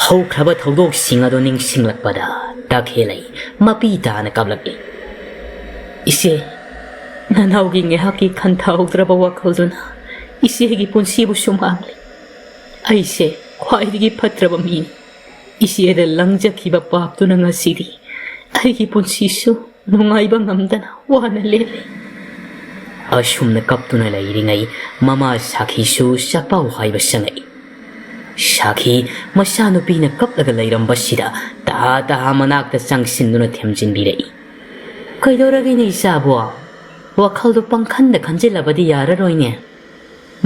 ꯍꯧꯈ꯭ꯔꯕ ꯊꯧꯗꯣꯛꯁꯤꯡ ꯑꯗꯨ ꯅꯤꯡꯁꯤꯡꯂꯛꯄꯗ ꯇꯈꯦꯜꯂꯩ ꯃꯄꯤ ꯇꯥꯅ ꯀꯞꯂꯛꯂꯤ꯫ ꯏꯆꯦ, ꯅꯅꯥꯎꯒꯤ ꯉꯥꯏꯍꯥꯛꯀꯤ ꯈꯟꯊꯍꯧꯗ꯭ꯔꯕ ꯋꯥꯈꯜꯗꯨꯅ ꯏꯆꯦꯒꯤ ꯄꯨꯟꯁꯤꯕꯨꯁꯨ ꯃꯥꯡꯂꯤ꯫ ꯑꯩꯁꯦ ꯈ꯭ꯋꯥꯏꯗꯒꯤ ꯐꯠꯇ꯭ꯔꯕ ꯃꯤꯅꯤ꯫ ꯏꯆꯦꯗ ꯂꯪꯖꯈꯤꯕ ꯄꯥꯞꯇꯨꯅ ꯉꯁꯤꯗꯤ ꯑꯩꯒꯤ ꯄꯨꯟꯁꯤꯁꯨ ꯅꯨꯡꯉꯥꯏꯕ ꯉꯝꯗꯅ ꯋꯥꯅ ꯂꯦꯜꯂꯤ꯫ ꯑꯁꯨꯝꯅ ꯀꯞꯇꯨꯅ ꯂꯩꯔꯤꯉꯩ ꯃꯃꯥ ꯁꯥꯈꯤꯁꯨ ꯆꯥꯛꯄꯥꯎ ꯍꯥꯏꯕ ꯆꯪꯉꯛꯏ꯫ ꯁꯥꯈꯤ ꯃꯆꯥꯅꯨꯄꯤꯅ ꯀꯞꯂꯒ ꯂꯩꯔꯝꯕꯁꯤꯗ ꯇꯍꯥ ꯃꯅꯥꯛꯇ ꯆꯪꯁꯤꯟꯗꯨꯅ ꯊꯦꯝꯖꯤꯟꯕꯤꯔꯛꯏ꯫ ꯀꯩꯗꯧꯔꯒꯦꯅꯦ ꯏꯆꯥꯕꯣ? ꯋꯥꯈꯜꯗꯨ ꯄꯪꯈꯟꯗ ꯈꯟꯖꯤꯜꯂꯕꯗꯤ ꯌꯥꯔꯔꯣꯏꯅꯦ꯫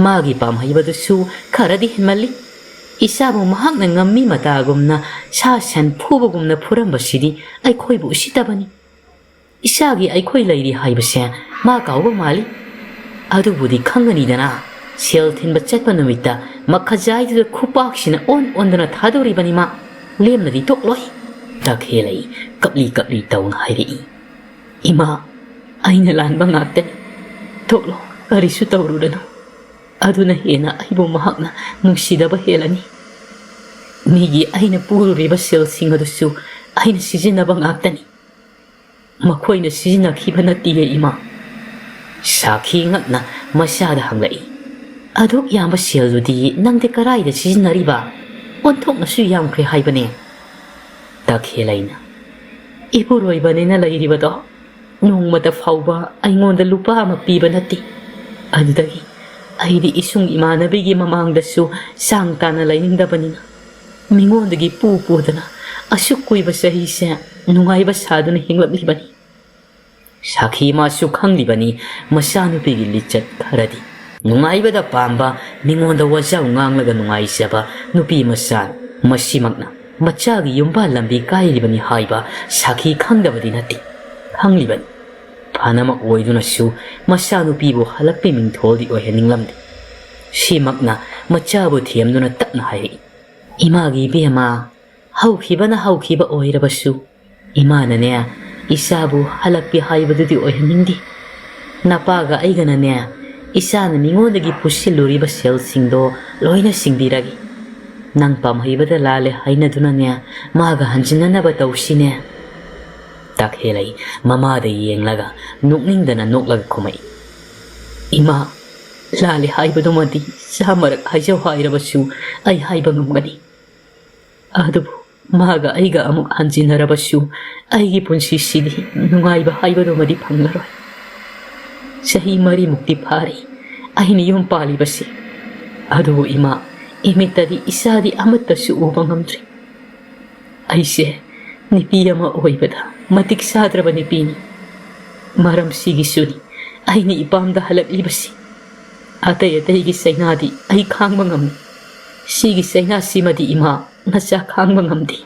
ꯃꯥꯒꯤ ꯄꯥꯝꯍꯩꯕꯗꯨꯁꯨ ꯈꯔꯗꯤ ꯍꯦꯟꯃꯜꯂꯤ꯫ ꯏꯆꯥꯕꯨ ꯃꯍꯥꯛꯅ ꯉꯝꯃꯤ ꯃꯇꯥꯒꯨꯝꯅ ꯁꯥ ꯁꯟ ꯐꯨꯕꯒꯨꯝꯅ ꯐꯨꯔꯝꯕꯁꯤꯗꯤ ꯑꯩꯈꯣꯏꯕꯨ ꯎꯁꯤꯠꯇꯕꯅꯤ꯫ ꯏꯆꯥꯒꯤ ꯑꯩꯈꯣꯏ ꯂꯩꯔꯤ ꯍꯥꯏꯕꯁꯦ ꯃꯥ ꯀꯥꯎꯕ ꯃꯥꯜꯂꯤ꯫ ꯑꯗꯨꯕꯨꯗꯤ ꯈꯪꯒꯅꯤꯗꯅ, ꯁꯦꯜ ꯊꯤꯟꯕ ꯆꯠꯄ ꯅꯨꯃꯤꯠꯇ ꯃꯈꯖꯥꯏꯗꯨꯗ ꯈꯨꯄꯥꯛꯁꯤꯅ ꯑꯣꯟꯗꯨꯅ ꯊꯥꯗꯣꯔꯤꯕꯅꯤ ꯃꯥ, ꯂꯦꯝꯅꯗꯤ ꯇꯣꯛꯂꯣꯏ꯫ ꯇꯈꯦꯜꯂꯩ ꯀꯞꯂꯤ ꯇꯧꯅ ꯍꯥꯏꯔꯛꯏ꯫ ꯏꯃꯥ, ꯑꯩꯅ ꯂꯥꯟꯕ ꯉꯥꯛꯇꯅꯤ꯫ ꯇꯣꯛꯂꯣ, ꯀꯔꯤꯁꯨ ꯇꯧꯔꯨꯔꯅꯨ꯫ ꯑꯗꯨꯅ ꯍꯦꯟꯅ ꯑꯩꯕꯨ ꯃꯍꯥꯛꯅ ꯅꯨꯡꯁꯤꯗꯕ ꯍꯦꯜꯂꯅꯤ꯫ ꯃꯤꯒꯤ ꯑꯩꯅ ꯄꯨꯔꯨꯔꯤꯕ ꯁꯦꯜꯁꯤꯡ ꯑꯗꯨꯁꯨ ꯑꯩꯅ ꯁꯤꯖꯤꯟꯅꯕ ꯉꯥꯛꯇꯅꯤ꯫ ꯃꯈꯣꯏꯅ ꯁꯤꯖꯤꯟꯅꯈꯤꯕ ꯅꯠꯇꯤꯌꯦ ꯏꯃꯥ꯫ ꯁꯥꯈꯤ ꯉꯛꯅ ꯃꯆꯥꯗ ꯍꯪꯂꯛꯏ꯫ ꯑꯗꯨꯛ ꯌꯥꯝꯕ ꯁꯦꯜꯗꯨꯗꯤ ꯅꯪꯗꯤ ꯀꯔꯥꯏꯗ ꯁꯤꯖꯤꯟꯅꯔꯤꯕ? ꯑꯣꯟꯊꯣꯛꯅꯁꯨ ꯌꯥꯝꯈ꯭ꯔꯦ ꯍꯥꯏꯕꯅꯦ꯫ ꯇꯈꯦꯜꯂꯩꯅ ꯏꯄꯨꯔꯣꯏꯕꯅꯦꯅ ꯂꯩꯔꯤꯕꯗꯣ ꯅꯣꯡꯃꯇ ꯐꯥꯎꯕ ꯑꯩꯉꯣꯟꯗ ꯂꯨꯄꯥ ꯑꯃ ꯄꯤꯕ ꯅꯠꯇꯦ꯫ ꯑꯗꯨꯗꯒꯤ ꯑꯩꯗꯤ ꯏꯁꯨꯡ ꯏꯃꯥꯟꯅꯕꯤꯒꯤ ꯃꯃꯥꯡꯗꯁꯨ ꯆꯥꯡ ꯇꯥꯅ ꯂꯩꯅꯤꯡꯗꯕꯅꯤꯅ ꯃꯤꯉꯣꯟꯗꯒꯤ ꯄꯨꯗꯅ ꯑꯁꯨꯛ ꯀꯨꯏꯕ ꯆꯍꯤꯁꯦ ꯅꯨꯡꯉꯥꯏꯕ ꯁꯥꯗꯨꯅ ꯍꯤꯡꯂꯛꯂꯤꯕꯅꯤ꯫ ꯁꯥꯈꯤ ꯃꯥꯁꯨ ꯈꯪꯂꯤꯕꯅꯤ ꯃꯆꯥꯅꯨꯄꯤꯒꯤ ꯂꯤꯆꯠ ꯈꯔꯗꯤ꯫ ꯅꯨꯡꯉꯥꯏꯕꯗ ꯄꯥꯝꯕ, ꯃꯤꯉꯣꯟꯗ ꯋꯥꯖꯥꯎ ꯉꯥꯡꯂꯒ ꯅꯨꯡꯉꯥꯏꯖꯕ ꯅꯨꯄꯤ ꯃꯆꯥ ꯃꯁꯤꯃꯛꯅ ꯃꯆꯥꯒꯤ ꯌꯨꯝꯕꯥꯜ ꯂꯝꯕꯤ ꯀꯥꯏꯔꯤꯕꯅꯤ ꯍꯥꯏꯕ ꯁꯥꯈꯤ ꯈꯪꯗꯕꯗꯤ ꯅꯠꯇꯦ, ꯈꯪꯂꯤꯕꯅꯤ꯫ ꯐꯅꯃꯛ ꯑꯣꯏꯗꯨꯅꯁꯨ ꯃꯆꯥꯅꯨꯄꯤꯕꯨ ꯍꯜꯂꯛꯄꯤ ꯃꯤꯡꯊꯣꯜꯗꯤ ꯑꯣꯏꯍꯟꯅꯤꯡꯂꯝꯗꯦ꯫ ꯁꯤꯃꯛꯅ ꯃꯆꯥꯕꯨ ꯊꯦꯝꯗꯨꯅ ꯇꯞꯅ ꯍꯥꯏꯔꯛꯏ꯫ ꯏꯃꯥꯒꯤ ꯏꯕꯦꯝꯃ, ꯍꯧꯈꯤꯕꯅ ꯍꯧꯈꯤꯕ ꯑꯣꯏꯔꯕꯁꯨ ꯏꯃꯥꯅꯅꯦ ꯏꯆꯥꯕꯨ ꯍꯜꯂꯛꯄꯤ ꯍꯥꯏꯕꯗꯨꯗꯤ ꯑꯣꯏꯍꯟꯅꯤꯡꯗꯦ꯫ ꯅꯄꯥꯒ ꯑꯩꯒꯅꯅꯦ ꯏꯆꯥꯅ ꯃꯤꯉꯣꯟꯗꯒꯤ ꯄꯨꯁꯤꯜꯂꯨꯔꯤꯕ ꯁꯦꯜꯁꯤꯡꯗꯣ ꯂꯣꯏꯅ ꯁꯤꯡꯕꯤꯔꯒꯦ꯫ ꯅꯪ ꯄꯥꯝꯍꯩꯕꯗ ꯂꯥꯜꯂꯦ ꯍꯥꯏꯅꯗꯨꯅꯅꯦ ꯃꯥꯒ ꯍꯟꯖꯤꯟꯅꯅꯕ ꯇꯧꯁꯤꯅꯦ꯫ ꯇꯈꯦꯜꯂꯩ ꯃꯃꯥꯗ ꯌꯦꯡꯂꯒ ꯅꯣꯛꯅꯤꯡꯗꯅ ꯅꯣꯛꯂꯒ ꯈꯨꯝꯃꯛꯏ꯫ ꯏꯃꯥ, ꯂꯥꯜꯂꯦ ꯍꯥꯏꯕꯗꯨꯃꯗꯤ ꯆꯥꯃꯔꯛ ꯍꯥꯏꯖꯧ ꯍꯥꯏꯔꯕꯁꯨ ꯑꯩ ꯍꯥꯏꯕ ꯉꯝꯒꯅꯤ꯫ ꯑꯗꯨꯕꯨ ꯃꯥꯒ ꯑꯩꯒ ꯑꯃꯨꯛ ꯍꯟꯖꯤꯟꯅꯔꯕꯁꯨ ꯑꯩꯒꯤ ꯄꯨꯟꯁꯤꯁꯤꯗꯤ ꯅꯨꯡꯉꯥꯏꯕ ꯍꯥꯏꯕꯗꯨꯃꯗꯤ ꯐꯪꯂꯔꯣꯏ꯫ ꯆꯍꯤ 4 ꯐꯥꯔꯤ ꯑꯩꯅ ꯌꯨꯝ ꯄꯥꯜꯂꯤꯕꯁꯤ꯫ ꯑꯗꯨꯕꯨ ꯏꯃꯥ, ꯏꯃꯤꯠꯇꯗꯤ ꯏꯆꯥꯗꯤ ꯑꯃꯠꯇꯁꯨ ꯎꯕ ꯉꯝꯗ꯭ꯔꯤ꯫ ꯑꯩꯁꯦ ꯅꯨꯄꯤ ꯑꯃ ꯑꯣꯏꯕꯗ ꯃꯇꯤꯛ ꯆꯥꯗ꯭ꯔꯕ ꯅꯨꯄꯤꯅꯤ꯫ ꯃꯔꯝꯁꯤꯒꯤꯁꯨꯅꯤ ꯑꯩꯅ ꯏꯄꯥꯝꯗ ꯍꯜꯂꯛꯂꯤꯕꯁꯤ꯫ ꯑꯇꯩꯒꯤ ꯆꯩꯅꯥꯗꯤ ꯑꯩ ꯈꯥꯡꯕ ꯉꯝꯃꯤ꯫ ꯁꯤꯒꯤ ꯆꯩꯅꯥꯁꯤꯃꯗꯤ ꯏꯃꯥ, ꯅꯆꯥ ꯈꯥꯡꯕ ꯉꯝꯗꯦ꯫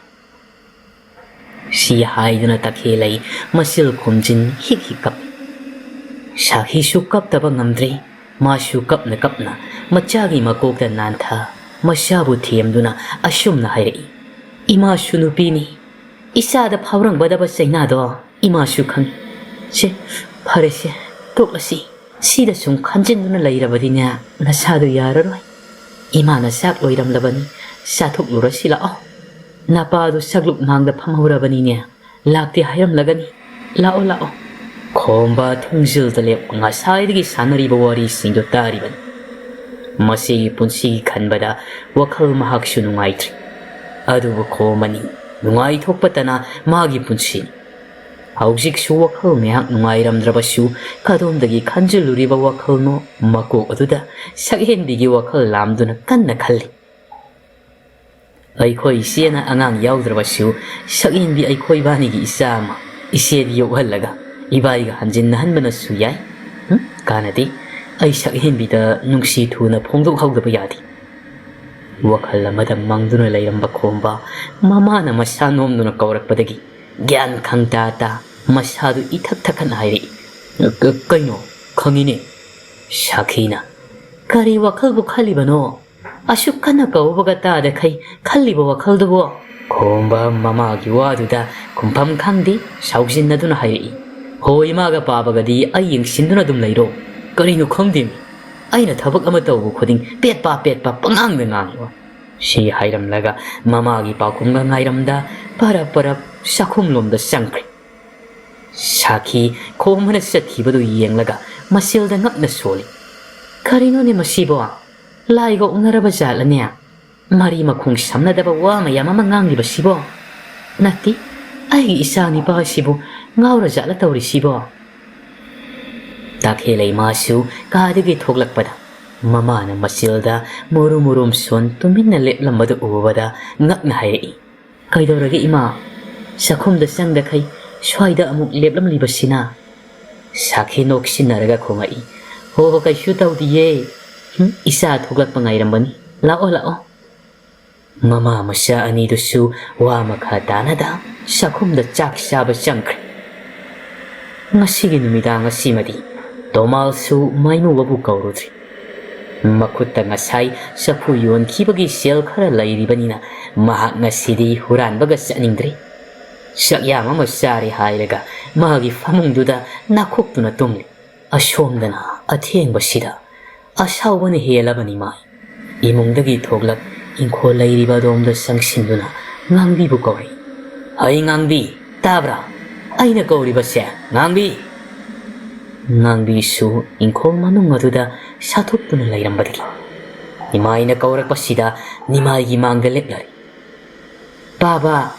ꯁꯤ ꯍꯥꯏꯗꯨꯅ ꯇꯈꯦꯜꯂꯩ ꯃꯆꯤꯜ ꯈꯨꯝꯖꯤꯟ ꯍꯤꯛ ꯀꯞꯄꯤ꯫ ꯁꯥꯈꯤꯁꯨ ꯀꯞꯇꯕ ꯉꯝꯗ꯭ꯔꯦ꯫ ꯃꯥꯁꯨ ꯀꯞꯅ ꯃꯆꯥꯒꯤ ꯃꯀꯣꯛꯇ ꯅꯥꯟꯊ ꯃꯆꯥꯕꯨ ꯊꯦꯝꯗꯨꯅ ꯑꯁꯨꯝꯅ ꯍꯥꯏꯔꯛꯏ꯫ ꯏꯃꯥꯁꯨ ꯅꯨꯄꯤꯅꯤ꯫ ꯏꯆꯥꯗ ꯐꯥꯎꯔꯝꯒꯗꯕ ꯆꯩꯅꯥꯗꯣ ꯏꯃꯥꯁꯨ ꯈꯪꯏ꯫ ꯁꯦ, ꯐꯔꯦꯁꯦ, ꯇꯣꯛꯂꯁꯤ꯫ ꯁꯤꯗ ꯁꯨꯝ ꯈꯟꯖꯤꯟꯗꯨꯅ ꯂꯩꯔꯕꯗꯤꯅꯦ ꯅꯁꯥꯗꯨ ꯌꯥꯔꯔꯣꯏ꯫ ꯏꯃꯥꯅ ꯆꯥꯛ ꯂꯣꯏꯔꯝꯂꯕꯅꯤ, ꯆꯥꯊꯣꯛꯂꯨꯔꯁꯤ ꯂꯥꯛꯑꯣ꯫ ꯅꯄꯥꯗꯨ ꯁꯛꯂꯨꯛ ꯃꯥꯡꯗ ꯐꯝꯍꯧꯔꯕꯅꯤꯅꯦ, ꯂꯥꯛꯇꯦ ꯍꯥꯏꯔꯝꯂꯒꯅꯤ꯫ ꯂꯥꯛꯑꯣ꯫ ꯈꯣꯝꯕ ꯊꯣꯡꯖꯤꯜꯗ ꯂꯦꯞꯄ ꯉꯁꯥꯏꯗꯒꯤ ꯁꯥꯟꯅꯔꯤꯕ ꯋꯥꯔꯤꯁꯤꯡꯗꯨ ꯇꯥꯔꯤꯕꯅꯤ꯫ ꯃꯁꯤꯒꯤ ꯄꯨꯟꯁꯤꯒꯤ ꯈꯟꯕꯗ ꯋꯥꯈꯜ ꯃꯍꯥꯛꯁꯨ ꯅꯨꯡꯉꯥꯏꯇ꯭ꯔꯤ꯫ ꯑꯗꯨꯕꯨ ꯈꯣꯝꯕꯅꯤ ꯅꯨꯡꯉꯥꯏꯊꯣꯛꯄꯇꯅ ꯃꯥꯒꯤ ꯄꯨꯟꯁꯤꯅꯤ꯫ ꯍꯧꯖꯤꯛꯁꯨ ꯋꯥꯈꯜ ꯉꯥꯏꯍꯥꯛ ꯅꯨꯡꯉꯥꯏꯔꯝꯗ꯭ꯔꯕꯁꯨ ꯀꯗꯣꯝꯗꯒꯤ ꯈꯟꯖꯤꯜꯂꯨꯔꯤꯕ ꯋꯥꯈꯜꯅꯣ ꯃꯀꯣꯛ ꯑꯗꯨꯗ ꯁꯛꯍꯦꯟꯕꯤꯒꯤ ꯋꯥꯈꯜ ꯂꯥꯝꯗꯨꯅ ꯀꯟꯅ ꯈꯜꯂꯤ꯫ ꯑꯩꯈꯣꯏ ꯏꯆꯦꯅ ꯑꯉꯥꯡ ꯌꯥꯎꯗ꯭ꯔꯕꯁꯨ ꯁꯛꯍꯦꯟꯕꯤ ꯑꯩꯈꯣꯏ ꯏꯕꯥꯅꯤꯒꯤ ꯏꯆꯥ ꯑꯃ ꯏꯆꯦꯗ ꯌꯣꯛꯍꯜꯂꯒ ꯏꯕꯥꯏꯒ ꯍꯟꯖꯤꯟꯅꯍꯟꯕꯅꯁꯨ ꯌꯥꯏ꯫ ꯀꯥꯟꯅꯗꯦ, ꯑꯩ ꯁꯛꯍꯦꯟꯕꯤꯗ ꯅꯨꯡꯁꯤ ꯊꯨꯅ ꯐꯣꯡꯗꯣꯛꯍꯧꯗꯕ ꯌꯥꯗꯦ꯫ ꯋꯥꯈꯜ ꯑꯃꯗ ꯃꯪꯗꯨꯅ ꯂꯩꯔꯝꯕ ꯈꯣꯝꯕ ꯃꯃꯥꯅ ꯃꯁꯥ ꯅꯣꯝꯗꯨꯅ ꯀꯧꯔꯛꯄꯗꯒꯤ ꯒ꯭ꯌꯥꯟ ꯈꯪꯇꯥ ꯃꯁꯥꯗꯨ ꯏꯊꯛ ꯊꯛꯀꯠꯅ ꯍꯥꯏꯔꯛꯏ꯫ ꯀꯩꯅꯣ, ꯈꯪꯉꯤꯅꯦ꯫ ꯁꯥꯈꯤꯅ ꯀꯔꯤ ꯋꯥꯈꯜꯕꯨ ꯈꯜꯂꯤꯕꯅꯣ? ꯑꯁꯨꯛ ꯀꯟꯅ ꯀꯧꯕꯒ ꯇꯥꯗꯈꯩ ꯈꯜꯂꯤꯕ ꯋꯥꯈꯜꯗꯨꯕꯨ? ꯈꯣꯝꯕ ꯃꯃꯥꯒꯤ ꯋꯥꯗꯨꯗ ꯈꯨꯝꯐꯝ ꯈꯪꯗꯦ ꯁꯥꯎꯖꯤꯟꯅꯗꯨꯅ ꯍꯥꯏꯔꯛꯏ꯫ ꯍꯣꯏ, ꯏꯃꯥꯒ ꯄꯥꯕꯒꯗꯤ ꯑꯩ ꯌꯦꯡꯁꯤꯟꯗꯨꯅ ꯑꯗꯨꯝ ꯂꯩꯔꯣ꯫ ꯀꯔꯤꯅꯣ ꯈꯪꯗꯦ, ꯑꯩꯅ ꯊꯕꯛ ꯑꯃ ꯇꯧꯕ ꯈꯨꯗꯤꯡ ꯄꯦꯠꯄꯥ ꯄꯉꯥꯡꯗ ꯉꯥꯡꯉꯤꯕ꯫ ꯁꯤ ꯍꯥꯏꯔꯝꯂꯒ ꯃꯃꯥꯒꯤ ꯄꯥꯎꯈꯨꯝꯒ ꯉꯥꯏꯔꯝꯗ ꯄꯔꯞ ꯄꯔꯞ ꯆꯥꯛꯈꯨꯝꯂꯣꯝꯗ ꯆꯪꯈ꯭ꯔꯦ꯫ ꯁꯥꯈꯤ ꯈꯣꯝꯃꯅ ꯆꯠꯈꯤꯕꯗꯨ ꯌꯦꯡꯂꯒ ꯃꯁꯦꯜꯗ ꯉꯛꯅ ꯁꯣꯜꯂꯤ꯫ ꯀꯔꯤꯅꯣꯅꯦ ꯃꯁꯤꯕꯣ? ꯂꯥꯏꯒ ꯑꯣꯛꯅꯔꯕ ꯖꯥꯠꯂꯅꯦ? ꯃꯔꯤ ꯃꯈꯣꯡ ꯁꯝꯅꯗꯕ ꯋꯥ ꯃꯌꯥꯝ ꯑꯃ ꯉꯥꯡꯂꯤꯕꯁꯤꯕꯣ? ꯅꯠꯇꯦ, ꯑꯩꯒꯤ ꯏꯆꯥ ꯅꯤꯄꯥ ꯑꯁꯤꯕꯨ ꯉꯥꯎꯔ ꯖꯥꯠꯂ ꯇꯧꯔꯤꯁꯤꯕꯣ? ꯇꯥꯈꯦꯜꯂꯩ ꯃꯥꯁꯨ ꯀꯥꯗꯒꯤ ꯊꯣꯛꯂꯛꯄꯗ ꯃꯃꯥꯅ ꯃꯆꯤꯜꯗ ꯃꯨꯔꯨꯝ ꯃꯨꯔꯨꯝ ꯁꯣꯟ ꯇꯨꯃꯤꯟꯅ ꯂꯦꯞꯂꯝꯕꯗꯨ ꯎꯕꯗ ꯉꯛꯅ ꯍꯥꯏꯔꯛꯏ꯫ ꯀꯩꯗꯧꯔꯒꯦ ꯏꯃꯥ? ꯆꯥꯛꯈꯨꯝꯗ ꯆꯪꯗꯈꯩ ꯁ꯭ꯋꯥꯏꯗ ꯑꯃꯨꯛ ꯂꯦꯞꯂꯝꯂꯤꯕꯁꯤꯅ? ꯁꯥꯈꯤ ꯅꯣꯛꯁꯤꯟꯅꯔꯒ ꯈꯣꯡꯉꯛꯏ꯫ ꯍꯣ ꯀꯩꯁꯨ ꯇꯧꯗꯤꯌꯦ, ꯏꯆꯥ ꯊꯣꯛꯂꯛꯄ ꯉꯥꯏꯔꯝꯕꯅꯤ, ꯂꯥꯛꯑꯣ ꯂꯥꯛꯑꯣ꯫ ꯃꯃꯥ ꯃꯆꯥ ꯑꯅꯤꯗꯨꯁꯨ ꯋꯥ ꯃꯈꯥ ꯇꯥꯅꯗ ꯆꯥꯛꯈꯨꯝꯗ ꯆꯥꯛ ꯆꯥꯕ ꯆꯪꯈ꯭ꯔꯦ꯫ ꯉꯁꯤꯒꯤ ꯅꯨꯃꯤꯗꯥꯡ ꯑꯁꯤꯃꯗꯤ ꯇꯣꯃꯥꯜꯁꯨ ꯃꯥꯏꯃꯨꯕꯕꯨ ꯀꯧꯔꯨꯗ꯭ꯔꯤ꯫ ꯃꯈꯨꯠꯇ ꯉꯁꯥꯏ ꯆꯐꯨ ꯌꯣꯟꯈꯤꯕꯒꯤ ꯁꯦꯜ ꯈꯔ ꯂꯩꯔꯤꯕꯅꯤꯅ ꯃꯍꯥꯛ ꯉꯁꯤꯗꯤ ꯍꯨꯔꯥꯟꯕꯒ ꯆꯠꯅꯤꯡꯗ꯭ꯔꯤ꯫ ꯆꯥꯛꯌꯥꯝ ꯑꯃ ꯆꯥꯔꯦ ꯍꯥꯏꯔꯒ ꯃꯥꯒꯤ ꯐꯃꯨꯡꯗꯨꯗ ꯅꯥꯈꯣꯛꯇꯨꯅ ꯇꯨꯝꯂꯤ꯫ ꯑꯁꯣꯝꯗꯅ ꯑꯊꯦꯡꯕꯁꯤꯗ ꯑꯁꯥꯎꯕꯅ ꯍꯦꯜꯂꯕꯅꯤ ꯃꯥꯏ꯫ ꯏꯃꯨꯡꯗꯒꯤ ꯊꯣꯛꯂꯛ ꯏꯪꯈꯣꯜ ꯂꯩꯔꯤꯕ ꯑꯗꯣꯝꯗ ꯆꯪꯁꯤꯟꯗꯨꯅ ꯉꯥꯡꯕꯤꯕꯨ ꯀꯧꯔꯛꯏ꯫ ꯍꯩ ꯉꯥꯡꯕꯤ, ꯇꯥꯕ꯭ꯔꯥ? ꯑꯩꯅ ꯀꯧꯔꯤꯕꯁꯦ, ꯉꯥꯡꯕꯤ꯫ ꯉꯥꯡꯕꯤꯁꯨ ꯏꯪꯈꯣꯜ ꯃꯅꯨꯡ ꯑꯗꯨꯗ ꯁꯥꯊꯣꯛꯇꯨꯅ ꯂꯩꯔꯝꯕꯗꯒꯤ ꯅꯤꯃꯥꯏꯅ ꯀꯧꯔꯛꯄꯁꯤꯗ ꯅꯤꯃꯥꯏꯒꯤ ꯃꯥꯡꯗ ꯂꯦꯞꯂꯔꯤ꯫ ꯕꯥꯕꯥ!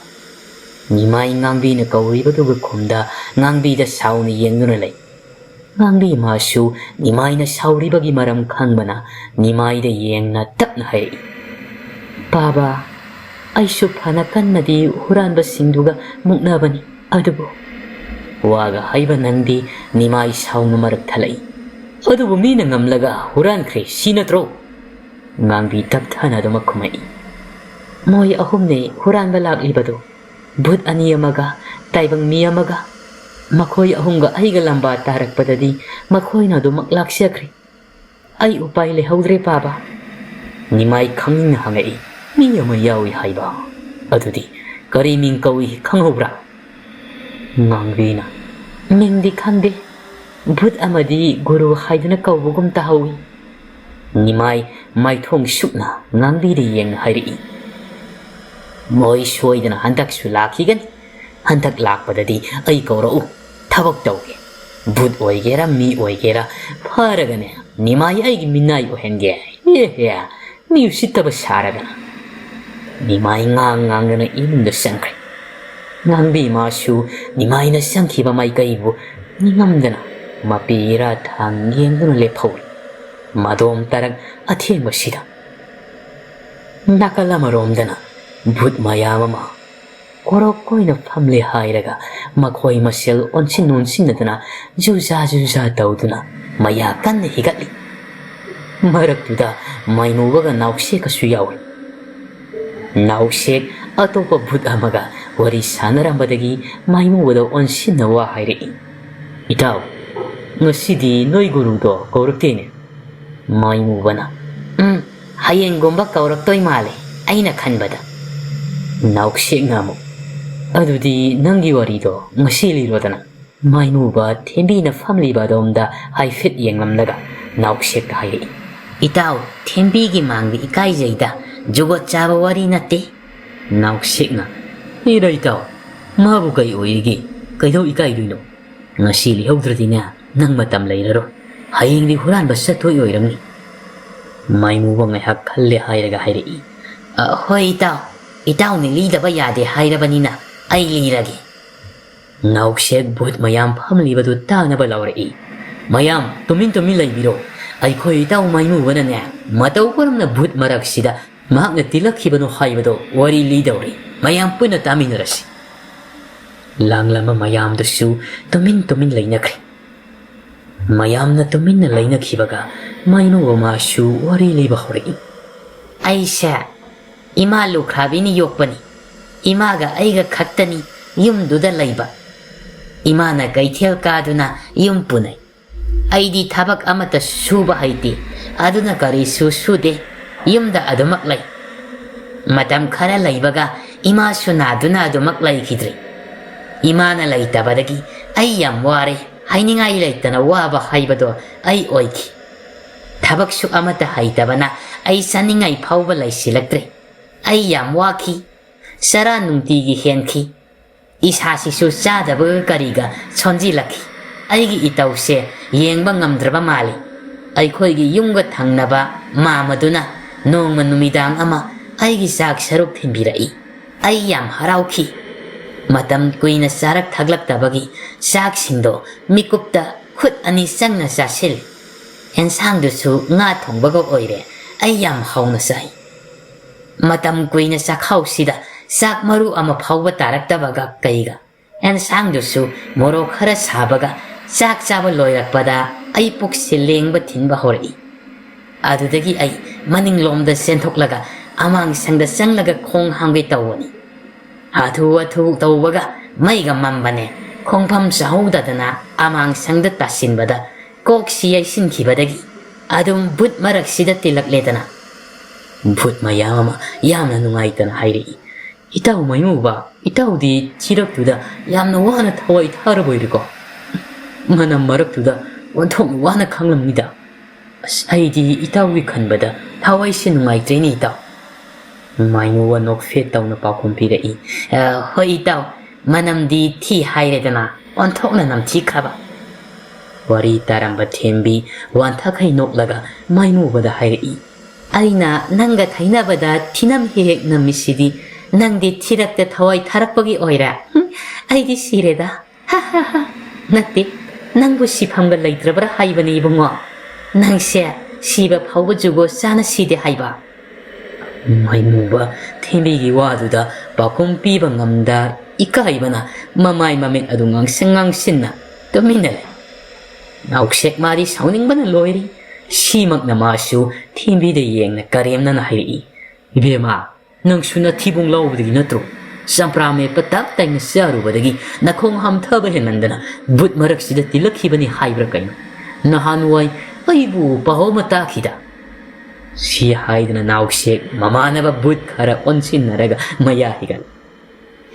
ꯅꯤꯃꯥꯏ ꯉꯥꯡꯕꯤꯅ ꯀꯧꯔꯤꯕꯗꯨꯒ ꯈꯨꯝꯗ ꯉꯥꯡꯕꯤꯗ ꯁꯥꯎꯅ ꯌꯦꯡꯗꯨꯅ ꯂꯩ꯫ ꯉꯥꯡꯕꯤ ꯃꯥꯁꯨ ꯅꯤꯃꯥꯏꯅ ꯁꯥꯎꯔꯤꯕꯒꯤ ꯃꯔꯝ ꯈꯪꯕꯅ ꯅꯤꯃꯥꯏꯗ ꯌꯦꯡꯅ ꯇꯞꯅ ꯍꯥꯏꯔꯛꯏ꯫ ꯕꯥꯕꯥ, ꯑꯩꯁꯨ ꯐꯅ ꯀꯟꯅꯗꯤ ꯍꯨꯔꯥꯟꯕꯁꯤꯡꯗꯨꯒ ꯃꯨꯛꯅꯕꯅꯤ, ꯑꯗꯨꯕꯨ ꯋꯥꯒ ꯍꯩꯕ ꯅꯪꯗꯤ ꯅꯤꯃꯥꯏ ꯁꯥꯎꯅ ꯃꯔꯛ ꯊꯠꯂꯛꯏ꯫ ꯑꯗꯨꯕꯨ ꯃꯤꯅ ꯉꯝꯂꯒ ꯍꯨꯔꯥꯟꯈ꯭ꯔꯦ ꯁꯤ ꯅꯠꯇ꯭ꯔꯣ? ꯉꯥꯡꯕꯤ ꯇꯞꯊꯅ ꯑꯗꯨꯃꯛ ꯈꯨꯝꯃꯛꯏ꯫ ꯃꯣꯏ ꯑꯍꯨꯝꯅꯤ ꯍꯨꯔꯥꯟꯕ ꯂꯥꯛꯂꯤꯕꯗꯨ, ꯚꯨꯠ ꯑꯅꯤ ꯑꯃꯒ ꯇꯥꯏꯕꯪ ꯃꯤ ꯑꯃꯒ꯫ ꯃꯈꯣꯏ ꯑꯍꯨꯝꯒ ꯑꯩꯒ ꯂꯝꯕꯥ ꯇꯥꯔꯛꯄꯗꯗꯤ ꯃꯈꯣꯏꯅ ꯑꯗꯨꯃꯛ ꯂꯥꯛꯆꯈ꯭ꯔꯦ꯫ ꯑꯩ ꯎꯄꯥꯏ ꯂꯩꯍꯧꯗ꯭ꯔꯦ ꯕꯥꯕꯥ꯫ ꯅꯤꯃꯥꯏ ꯈꯪꯅꯤꯡꯅ ꯍꯪꯉꯛꯏ꯫ ꯃꯤ ꯑꯃ ꯌꯥꯎꯏ ꯍꯥꯏꯕ? ꯑꯗꯨꯗꯤ ꯀꯔꯤ ꯃꯤꯡ ꯀꯧꯏ ꯈꯪꯍꯧꯕ꯭ꯔꯥ? ꯉꯥꯡꯕꯤꯅ ꯃꯤꯡꯗꯤ ꯈꯪꯗꯦ, ꯚꯨꯠ ꯑꯃꯗꯤ ꯒꯨꯔꯨ ꯍꯥꯏꯗꯨꯅ ꯀꯧꯕꯒꯨꯝ ꯇꯥꯍꯧꯏ꯫ ꯅꯤꯃꯥꯏ ꯃꯥꯏꯊꯣꯡ ꯁꯨꯞꯅ ꯉꯥꯡꯕꯤꯗ ꯌꯦꯡꯅ ꯍꯥꯏꯔꯛꯏ꯫ ꯃꯣꯏ ꯁꯣꯏꯗꯅ ꯍꯟꯗꯛꯁꯨ ꯂꯥꯛꯈꯤꯒꯅꯤ꯫ ꯍꯟꯗꯛ ꯂꯥꯛꯄꯗꯗꯤ ꯑꯩ ꯀꯧꯔꯛꯎ, ꯊꯕꯛ ꯇꯧꯒꯦ꯫ ꯚꯨꯠ ꯑꯣꯏꯒꯦꯔꯥ ꯃꯤ ꯑꯣꯏꯒꯦꯔꯥ ꯐꯔꯒꯅꯦ ꯅꯤꯃꯥꯏ ꯑꯩꯒꯤ ꯃꯤꯅꯥꯏ ꯑꯣꯏꯍꯟꯒꯦ꯫ ꯃꯤ ꯎꯁꯤꯠꯇꯕ ꯁꯥꯔꯗꯅ꯫ ꯅꯤꯃꯥꯏ ꯉꯥꯡꯗꯅ ꯏꯃꯨꯡꯗ ꯆꯪꯈ꯭ꯔꯦ꯫ ꯉꯥꯡꯕꯤ ꯃꯥꯁꯨ ꯅꯤꯃꯥꯏꯅ ꯆꯪꯈꯤꯕ ꯃꯥꯏꯀꯩꯕꯨ ꯅꯤꯡꯉꯝꯗꯅ ꯃꯄꯤ ꯏꯔꯥ ꯊꯥꯡ ꯌꯦꯡꯗꯨꯅ ꯂꯦꯞꯍꯧꯏ꯫ ꯃꯗꯣꯝ ꯇꯔꯛ ꯑꯊꯦꯡꯕꯁꯤꯗ ꯅꯥꯀꯜ ꯑꯃꯔꯣꯝꯗꯅ ꯚꯨꯠ ꯃꯌꯥꯝ ꯑꯃ ꯀꯣꯔꯣꯛ ꯀꯣꯏꯅ ꯐꯝꯂꯦ ꯍꯥꯏꯔꯒ ꯃꯈꯣꯏ ꯃꯁꯦꯜ ꯑꯣꯟꯁꯤꯟ ꯑꯣꯟꯁꯤꯟꯅꯗꯨꯅ ꯖꯨꯖꯥ ꯖꯨꯖꯥ ꯇꯧꯗꯨꯅ ꯃꯌꯥ ꯀꯟꯅ ꯍꯤꯒꯠꯂꯤ꯫ ꯃꯔꯛꯇꯨꯗ ꯃꯥꯏꯃꯨꯕꯒ ꯅꯥꯎꯁꯦꯛꯀꯁꯨ ꯌꯥꯎꯏ꯫ ꯅꯥꯎꯁꯦꯛ ꯑꯇꯣꯞꯄ ꯚꯨꯠ ꯑꯃꯒ ꯋꯥꯔꯤ ꯁꯥꯟꯅꯔꯝꯕꯗꯒꯤ ꯃꯥꯏꯃꯨꯕꯗ ꯑꯣꯟꯁꯤꯟꯅ ꯋꯥ ꯍꯥꯏꯔꯛꯏ꯫ ꯏꯇꯥꯎ, ꯉꯁꯤꯗꯤ ꯅꯣꯏ ꯒꯨꯔꯨꯗꯣ ꯀꯧꯔꯛꯇꯦꯅꯦ? ꯃꯥꯏꯃꯨꯕꯅ ꯍꯌꯦꯡꯒꯨꯝꯕ ꯀꯧꯔꯛꯇꯣꯏ ꯃꯥꯜꯂꯦ ꯑꯩꯅ ꯈꯟꯕꯗ꯫ ꯅꯥꯎꯁꯦꯛꯅ ꯑꯃꯨꯛ ꯑꯗꯨꯗꯤ ꯅꯪꯒꯤ ꯋꯥꯔꯤꯗꯣ ꯉꯁꯤ ꯂꯤꯔꯣꯗꯅ꯫ ꯃꯥꯏꯃꯨꯕ ꯊꯦꯝꯕꯤꯅ ꯐꯝꯂꯤꯕ ꯑꯗꯣꯝꯗ ꯍꯥꯏꯐꯦꯠ ꯌꯦꯡꯂꯝꯂꯒ ꯅꯥꯎꯁꯦꯛꯇ ꯍꯥꯏꯔꯛꯏ꯫ ꯏꯇꯥꯎ, ꯊꯦꯝꯕꯤꯒꯤ ꯃꯥꯡꯗ ꯏꯀꯥꯏꯖꯩꯗ, ꯖꯨꯒꯣꯠ ꯆꯥꯕ ꯋꯥꯔꯤ ꯅꯠꯇꯦ꯫ ꯅꯥꯎꯁꯦꯛꯅ ꯏꯔꯥ ꯏꯇꯥꯎ, ꯃꯥꯕꯨ ꯀꯩ ꯑꯣꯏꯔꯤꯒꯦ? ꯀꯩꯗꯧ ꯏꯀꯥꯏꯗꯣꯏꯅꯣ? ꯉꯁꯤ ꯂꯤꯍꯧꯗ꯭ꯔꯗꯤꯅꯦ ꯅꯪ ꯃꯇꯝ ꯂꯩꯔꯔꯣꯏ, ꯍꯌꯦꯡꯗꯤ ꯍꯨꯔꯥꯟꯕ ꯆꯠꯇꯣꯏ ꯑꯣꯏꯔꯝꯅꯤ꯫ ꯃꯥꯏꯃꯨꯕ ꯉꯥꯏꯍꯥꯛ ꯈꯜꯂꯦ ꯍꯥꯏꯔꯒ ꯍꯥꯏꯔꯛꯏ꯫ ꯍꯣꯏ ꯏꯇꯥꯎ, ꯏꯇꯥꯎꯅ ꯂꯤꯗꯕ ꯌꯥꯗꯦ ꯍꯥꯏꯔꯕꯅꯤꯅ ꯑꯩ ꯂꯤꯔꯒꯦ꯫ ꯅꯥꯎꯁꯦꯛ ꯚꯨꯠ ꯃꯌꯥꯝ ꯐꯝꯂꯤꯕꯗꯨ ꯇꯥꯅꯕ ꯂꯥꯎꯔꯛꯏ꯫ ꯃꯌꯥꯝ ꯇꯨꯃꯤꯟ ꯇꯨꯃꯤꯟ ꯂꯩꯕꯤꯔꯣ, ꯑꯩꯈꯣꯏ ꯏꯇꯥꯎ ꯃꯥꯏꯃꯨꯕꯅꯅꯦ ꯃꯇꯧ ꯀꯔꯝꯅ ꯚꯨꯠ ꯃꯔꯛꯁꯤꯗ ꯃꯍꯥꯛꯅ ꯇꯤꯜꯂꯛꯈꯤꯕꯅꯣ ꯍꯥꯏꯕꯗꯣ ꯋꯥꯔꯤ ꯂꯤꯗꯧꯔꯤ, ꯃꯌꯥꯝ ꯄꯨꯟꯅ ꯇꯥꯃꯤꯟꯅꯔꯁꯤ꯫ ꯂꯥꯡꯂꯝꯕ ꯃꯌꯥꯝꯗꯨꯁꯨ ꯇꯨꯃꯤꯟ ꯇꯨꯃꯤꯟ ꯂꯩꯅꯈ꯭ꯔꯦ꯫ ꯃꯌꯥꯝꯅ ꯇꯨꯃꯤꯟꯅ ꯂꯩꯅꯈꯤꯕꯒ ꯃꯥꯏꯃꯨꯕ ꯃꯥꯁꯨ ꯋꯥꯔꯤ ꯂꯤꯕ ꯍꯧꯔꯛꯏ꯫ ꯑꯩꯁꯦ ꯏꯃꯥ ꯂꯨꯈ꯭ꯔꯥꯕꯤꯅ ꯌꯣꯛꯄꯅꯤ꯫ ꯏꯃꯥꯒ ꯑꯩꯒ ꯈꯛꯇꯅꯤ ꯌꯨꯝꯗꯨꯗ ꯂꯩꯕ꯫ ꯏꯃꯥꯅ ꯀꯩꯊꯦꯜ ꯀꯥꯗꯨꯅ ꯌꯨꯝ ꯄꯨꯅꯩ꯫ ꯑꯩꯗꯤ ꯊꯕꯛ ꯑꯃꯠꯇ ꯁꯨꯕ ꯍꯩꯇꯦ, ꯑꯗꯨꯅ ꯀꯔꯤꯁꯨ ꯁꯨꯗꯦ, ꯌꯨꯝꯗ ꯑꯗꯨꯃꯛ ꯂꯩ꯫ ꯃꯇꯝ ꯈꯔ ꯂꯩꯕꯒ ꯏꯃꯥꯁꯨ ナꯗꯨꯅ ꯑꯗꯨꯃꯛ ꯂꯩꯈꯤꯗ꯭ꯔꯦ꯫ ꯏꯃꯥꯅ ꯂꯩꯇꯕꯗꯒꯤ ꯑꯩ ꯌꯥꯝ ꯋꯥꯔꯦ, ꯍꯥꯏꯅꯤꯡꯉꯥꯏ ꯂꯩꯇꯅ ꯋꯥꯕ ꯍꯥꯏꯕꯗꯣ ꯑꯩ ꯑꯣꯏꯈꯤ꯫ ꯊꯕꯛꯁꯨ ꯑꯃꯠꯇ ꯍꯩꯇꯕꯅ ꯑꯩ ꯆꯥꯅꯤꯡꯉꯥꯏ ꯐꯥꯎꯕ ꯂꯩꯁꯤꯜꯂꯛꯇ꯭ꯔꯦ꯫ ꯑꯩ ꯌꯥꯝ ꯋꯥꯈꯤ ꯆꯔꯥ ꯅꯨꯡꯇꯤꯒꯤ ꯍꯦꯟꯈꯤ ꯏꯁꯥꯁꯤꯁꯨ ꯆꯥꯗꯕꯒ ꯀꯔꯤꯒ ꯁꯣꯟꯖꯤꯜꯂꯛꯈꯤ ꯑꯩꯒꯤ ꯏꯇꯧꯁꯦ ꯌꯦꯡꯕ ꯉꯝꯗ꯭ꯔꯕ ꯃꯥꯜꯂꯤ ꯑꯩꯈꯣꯏꯒꯤ ꯌꯨꯝꯒ ꯊꯪꯅꯕ ꯃꯥꯃꯗꯨꯅ ꯅꯣꯡꯃ ꯅꯨꯃꯤꯗꯥꯡ ꯑꯃ ꯑꯩꯒꯤ ꯆꯥꯛ ꯁꯔꯨꯛ ꯊꯤꯟꯕꯤꯔꯛꯏ ꯑꯩ ꯌꯥꯝ ꯍꯔꯥꯎꯈꯤ ꯃꯇꯝ ꯀꯨꯏꯅ ꯆꯥꯔꯛ ꯊꯛꯂꯛꯇꯕꯒꯤ ꯆꯥꯛꯁꯤꯡꯗꯣ ꯃꯤꯀꯨꯞꯇ ꯈꯨꯠ ꯑꯅꯤ ꯆꯪꯅ ꯆꯥꯁꯤꯜꯂꯤ ꯑꯦꯟꯁꯥꯡꯗꯨꯁꯨ ꯉꯥ ꯊꯣꯡꯕꯒ ꯑꯣꯏꯔꯦ ꯑꯩ ꯌꯥꯝ ꯍꯥꯎꯅ ꯆꯥꯏ ꯃꯇꯝ ꯀꯨꯏꯅ ꯆꯥꯛꯈꯥꯎꯁꯤꯗ ꯆꯥꯛ ꯃꯔꯨ ꯑꯃ ꯐꯥꯎꯕ ꯇꯥꯔꯛꯇꯕꯒ ꯀꯩꯒ ꯑꯦꯟꯁꯥꯡꯗꯨꯁꯨ ꯃꯣꯔꯣꯛ ꯈꯔ ꯁꯥꯕꯒ ꯆꯥꯛ ꯆꯥꯕ ꯂꯣꯏꯔꯛꯄꯗ ꯑꯩ ꯄꯨꯛꯁꯦ ꯂꯦꯡꯕ ꯊꯤꯟꯕ ꯍꯧꯔꯛꯏ ꯑꯗꯨꯗꯒꯤ ꯑꯩ ꯃꯅꯤꯡꯂꯣꯝꯗ ꯆꯦꯟꯊꯣꯛꯂꯒ ꯑꯃꯥꯡꯁꯪꯗ ꯆꯪꯂꯒ ꯈꯣꯡ ꯍꯥꯝꯒꯦ ꯇꯧꯕꯅꯤ ꯍꯥꯊꯨ ꯍꯥꯊꯨ ꯇꯧꯕꯒ ꯃꯩꯒ ꯃꯝꯕꯅꯦ ꯈꯣꯡꯐꯝ ꯆꯥꯍꯧꯗꯗꯅ ꯑꯃꯥꯡꯁꯪꯗ ꯇꯥꯁꯤꯟꯕꯗ ꯀꯣꯛꯁꯤ ꯌꯩꯁꯤꯟꯈꯤꯕꯗꯒꯤ ꯑꯗꯨꯝ ꯕꯨꯠ ꯃꯔꯛꯁꯤꯗ ꯇꯤꯜꯂꯛꯂꯦꯗꯅ ꯚꯨꯠ ꯃꯌꯥꯝ ꯑꯃ ꯌꯥꯝꯅ ꯅꯨꯡꯉꯥꯏꯇꯅ ꯍꯥꯏꯔꯛꯏ ꯏꯇꯥꯎ ꯃꯥꯏꯃꯨꯕ ꯏꯇꯥꯎꯗꯤ ꯆꯤꯔꯛꯇꯨꯗ ꯌꯥꯝꯅ ꯋꯥꯅ ꯊꯋꯥꯏ ꯊꯥꯔꯕꯣꯏꯔꯦꯀꯣ ꯃꯅꯝ ꯃꯔꯛꯇꯨꯗ ꯑꯣꯟꯊꯣꯛꯅ ꯋꯥꯅ ꯈꯪꯂꯝꯅꯤꯗ ꯑꯁ ꯑꯩꯗꯤ ꯏꯇꯥꯎꯒꯤ ꯈꯟꯕꯗ ꯊꯋꯥꯏꯁꯦ ꯅꯨꯡꯉꯥꯏꯇ꯭ꯔꯦꯅꯦ ꯏꯇꯥꯎ ꯃꯥꯏꯃꯨꯕ ꯅꯣꯛꯐꯦꯠ ꯇꯧꯅ ꯄꯥꯎꯈꯨꯝ ꯄꯤꯔꯛꯏ ꯍꯣꯏ ꯏꯇꯥꯎ ꯃꯅꯝꯗꯤ ꯊꯤ ꯍꯥꯏꯔꯦꯗꯅ ꯑꯣꯟꯊꯣꯛꯅ ꯅꯝꯊꯤꯈ꯭ꯔꯕ ꯋꯥꯔꯤ ꯇꯥꯔꯝꯕ ꯊꯦꯝꯕꯤ ꯋꯥꯟꯊꯈꯩ ꯅꯣꯛꯂꯒ ꯃꯥꯏꯃꯨꯕꯗ ꯍꯥꯏꯔꯛꯏ ꯑꯩꯅ ꯅꯪꯒ ꯊꯩꯅꯕꯗ ꯊꯤꯅꯝ ꯍꯦꯛ ꯅꯝꯃꯤꯁꯤꯗꯤ ꯅꯪꯗꯤ ꯊꯤꯔꯛꯇ ꯊꯋꯥꯏ ꯊꯥꯔꯛꯄꯒꯤ ꯑꯣꯏꯔꯦ ꯑꯩꯗꯤ ꯁꯤꯔꯦꯗ ꯅꯠꯇꯦ ꯅꯪꯕꯨ ꯁꯤꯐꯝꯒ ꯂꯩꯇ꯭ꯔꯕ꯭ꯔꯥ ꯍꯥꯏꯕꯅꯤ ꯏꯕꯨꯡꯉꯣ ꯅꯪꯁꯦ ꯁꯤꯕ ꯐꯥꯎꯕ ꯖꯨꯒꯣ ꯆꯥꯅ ꯁꯤꯗꯦ ꯍꯥꯏꯕ ꯃꯥꯏꯃꯨꯕ ꯊꯦꯝꯕꯤꯒꯤ ꯋꯥꯗꯨꯗ ꯄꯥꯎꯈꯨꯝ ꯄꯤꯕ ꯉꯝꯗ ꯏꯀꯥꯏꯕꯅ ꯃꯃꯥꯏ ꯃꯃꯤꯠ ꯑꯗꯨ ꯉꯥꯡꯁꯤꯟꯅ ꯇꯨꯃꯤꯟꯅ ꯂꯩ ꯅꯥꯎꯁꯦꯛ ꯃꯥꯗꯤ ꯁꯥꯎꯅꯤꯡꯕꯅ ꯂꯣꯏꯔꯤ ꯁꯤꯃꯛꯅ ꯃꯥꯁꯨ ꯊꯦꯝꯕꯤꯗ ꯌꯦꯡꯅ ꯀꯔꯦꯝꯅꯅ ꯍꯥꯏꯔꯛꯏ ꯏꯕꯦꯝꯃ ꯅꯪꯁꯨ ꯅꯊꯤꯕꯨꯡ ꯂꯥꯎꯕꯗꯒꯤ ꯅꯠꯇ꯭ꯔꯣ ꯆꯝꯄ꯭ꯔꯥ ꯃꯦꯠꯄ ꯇꯞ ꯇꯥꯏꯅ ꯆꯥꯔꯨꯕꯗꯒꯤ ꯅꯈꯣꯡ ꯍꯥꯝꯊꯕ ꯍꯦꯟꯃꯟꯗꯅ ꯕꯨꯠ ꯃꯔꯛꯁꯤꯗ ꯇꯤꯜꯂꯛꯈꯤꯕꯅꯤ ꯍꯥꯏꯕ꯭ꯔꯥ ꯀꯩꯅꯣ ꯅꯍꯥꯟꯋꯥꯏ ꯑꯩꯕꯨ ꯄꯥꯎ ꯑꯃ ꯇꯥꯈꯤꯗ ꯁꯤ ꯍꯥꯏꯗꯅ ꯅꯥꯎꯁꯦꯛ ꯃꯃꯥꯟꯅꯕ ꯕꯨꯠ ꯈꯔ ꯑꯣꯟꯁꯤꯟꯅꯔꯒ ꯃꯌꯥ ꯍꯤꯒꯠ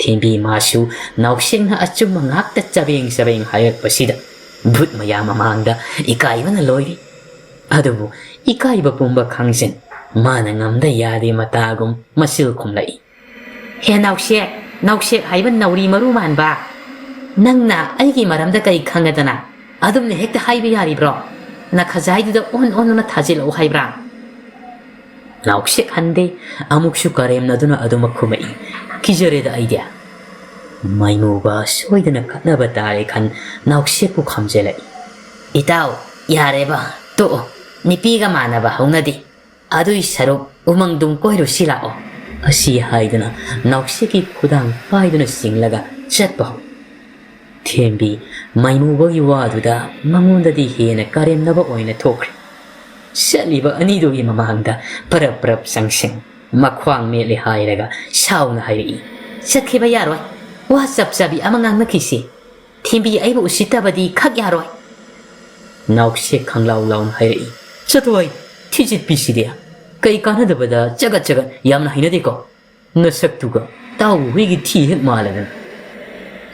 ꯊꯦꯝꯕꯤ ꯃꯥꯁꯨ ꯅꯥꯎꯁꯦꯛꯅ ꯑꯆꯨꯝꯕ ꯉꯥꯛꯇ ꯆꯕꯦꯡ ꯍꯥꯏꯔꯛꯄꯁꯤꯗ ꯚꯨꯠ ꯃꯌꯥꯝ ꯃꯃꯥꯡꯗ ꯏꯀꯥꯏꯕꯅ ꯂꯣꯏꯔꯤ ꯑꯗꯨꯕꯨ ꯏꯀꯥꯏꯕ ꯄꯨꯝꯕ ꯈꯪꯖꯤꯟ ꯃꯥꯅ ꯉꯝꯗ ꯌꯥꯗꯦ ꯃꯇꯥꯒꯨꯝ ꯃꯆꯤꯜ ꯈꯨꯝꯂꯛꯏ ꯍꯦ ꯅꯥꯎꯁꯦꯛ ꯍꯥꯏꯕ ꯅꯥꯎꯔꯤ ꯃꯔꯨ ꯃꯥꯟꯕ ꯅꯪꯅ ꯑꯩꯒꯤ ꯃꯔꯝꯗ ꯀꯔꯤ ꯈꯪꯉꯗꯅ ꯑꯗꯨꯝꯅ ꯍꯦꯛꯇ ꯍꯥꯏꯕ ꯌꯥꯔꯤꯕ꯭ꯔꯣ ꯅꯈꯖꯥꯏꯗꯨꯗ ꯑꯣꯟꯅ ꯊꯥꯖꯤꯜꯂꯛꯎ ꯍꯥꯏꯕ꯭ꯔꯥ ꯅꯥꯎꯁꯦꯛ ꯍꯟꯗꯦ ꯑꯃꯨꯛꯁꯨ ꯀꯔꯦꯝꯅꯗꯨꯅ ꯑꯗꯨꯃꯛ ꯈꯨꯝꯃꯛꯏ ꯀꯤꯖꯔꯦꯗ ꯑꯩꯗꯤ ꯃꯥꯏꯃꯨꯕ ꯁꯣꯏꯗꯅ ꯈꯠꯅꯕ ꯇꯥꯔꯦ ꯈꯟ ꯅꯥꯎꯁꯦꯛꯄꯨ ꯈꯝꯖꯤꯜꯂꯛꯏ ꯏꯇꯥꯎ ꯌꯥꯔꯦꯕ ꯇꯣꯛꯑꯣ ꯅꯨꯄꯤꯒ ꯃꯥꯟꯅꯕ ꯍꯧꯅꯗꯦ ꯑꯗꯨꯏ ꯁꯔꯨꯛ ꯎꯃꯪꯗꯨꯝ ꯀꯣꯏꯔꯨꯁꯤ ꯂꯥꯛꯑꯣ ꯑꯁꯤ ꯍꯥꯏꯗꯨꯅ ꯅꯥꯎꯁꯦꯛꯀꯤ ꯈꯨꯗꯥꯡ ꯄꯥꯏꯗꯨꯅ ꯆꯤꯡꯂꯒ ꯆꯠꯄ ꯍꯧꯏ ꯊꯦꯝꯕꯤ ꯃꯥꯏꯃꯨꯕꯒꯤ ꯋꯥꯗꯨꯗ ꯃꯉꯣꯟꯗꯗꯤ ꯍꯦꯟꯅ ꯀꯔꯦꯝꯅꯕ ꯑꯣꯏꯅ ꯊꯣꯛꯈ꯭ꯔꯦ ꯆꯠꯂꯤꯕ ꯑꯅꯤꯗꯨꯒꯤ ꯃꯃꯥꯡꯗ ꯄꯔꯞ ꯆꯪꯁꯤꯟ ꯃꯈ꯭ꯋꯥꯡ ꯃꯦꯠꯂꯦ ꯍꯥꯏꯔꯒ ꯁꯥꯎꯅ ꯍꯥꯏꯔꯛꯏ ꯆꯠꯈꯤꯕ ꯌꯥꯔꯣꯏ ꯋꯥ ꯆꯞ ꯆꯥꯕꯤ ꯑꯃ ꯉꯥꯡꯅꯈꯤꯁꯤ ꯊꯦꯝꯕꯤ ꯑꯩꯕꯨ ꯎꯁꯤꯠꯇꯕꯗꯤ ꯈꯛ ꯌꯥꯔꯣꯏ ꯅꯥꯎꯁꯦꯛ ꯈꯪꯂꯥꯎ ꯂꯥꯎꯅ ꯍꯥꯏꯔꯛꯏ ꯆꯠꯊꯣꯏ ꯊꯤꯖꯤꯠꯄꯤꯁꯤꯗꯤ ꯀꯩ ꯀꯥꯟꯅꯗꯕꯗ ꯆꯒꯠ ꯌꯥꯝꯅ ꯍꯩꯅꯗꯦꯀꯣ ꯅꯁꯛꯇꯨꯒ ꯇꯥꯎꯕ ꯍꯨꯏꯒꯤ ꯊꯤ ꯍꯦꯛ ꯃꯥꯜꯂꯗꯅ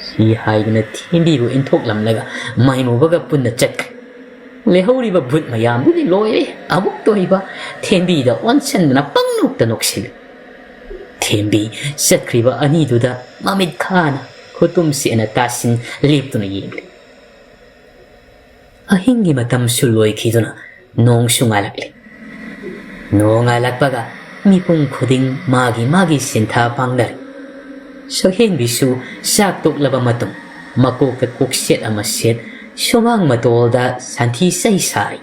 ꯁꯤ ꯍꯥꯏꯗꯨꯅ ꯊꯦꯝꯕꯤꯕꯨ ꯏꯟꯊꯣꯛꯂꯝꯂꯒ ꯃꯥꯏꯃꯨꯕꯒ ꯄꯨꯟꯅ ꯆꯠꯈ꯭ꯔꯦ ꯂꯩꯍꯧꯔꯤꯕ ꯚꯨꯠ ꯃꯌꯥꯝꯗꯨꯗꯤ ꯂꯣꯏꯔꯦ ꯑꯃꯨꯛꯇ ꯑꯣꯏꯕ ꯊꯦꯝꯕꯤꯗ ꯑꯣꯟꯁꯤꯟꯗꯨꯅ ꯄꯪꯅꯣꯛꯇ ꯅꯣꯛꯁꯤꯜꯂꯤ ꯊꯦꯝꯕꯤ ꯆꯠꯈ꯭ꯔꯤꯕ ꯑꯅꯤꯗꯨꯗ ꯃꯃꯤꯠ ꯈꯥꯅ ꯈꯨꯇꯨꯝ ꯁꯦꯠꯅ ꯇꯥꯁꯤꯟ ꯂꯦꯞꯇꯨꯅ ꯌꯦꯡꯂꯤ ꯑꯍꯤꯡꯒꯤ ꯃꯇꯝꯁꯨ ꯂꯣꯏꯈꯤꯗꯨꯅ ꯅꯣꯡꯁꯨ ꯉꯥꯜꯂꯛꯂꯤ ꯅꯣꯡ ꯉꯥꯜꯂꯛꯄꯒ ꯃꯤꯄꯨꯝ ꯈꯨꯗꯤꯡ ꯃꯥꯒꯤ ꯁꯤꯟꯊꯥ ꯄꯥꯡꯅꯔꯤ ꯁꯛꯍꯦꯟꯕꯤꯁꯨ ꯆꯥꯛ ꯇꯣꯛꯂꯕ ꯃꯇꯨꯡ ꯃꯀꯣꯛꯇ ꯀꯣꯛꯁꯦꯠ ꯑꯃ ꯁꯦꯠ ꯁꯨꯃꯥꯡ ꯃꯇꯣꯜꯗ ꯁꯟꯊꯤ ꯆꯩ ꯁꯥꯔꯤ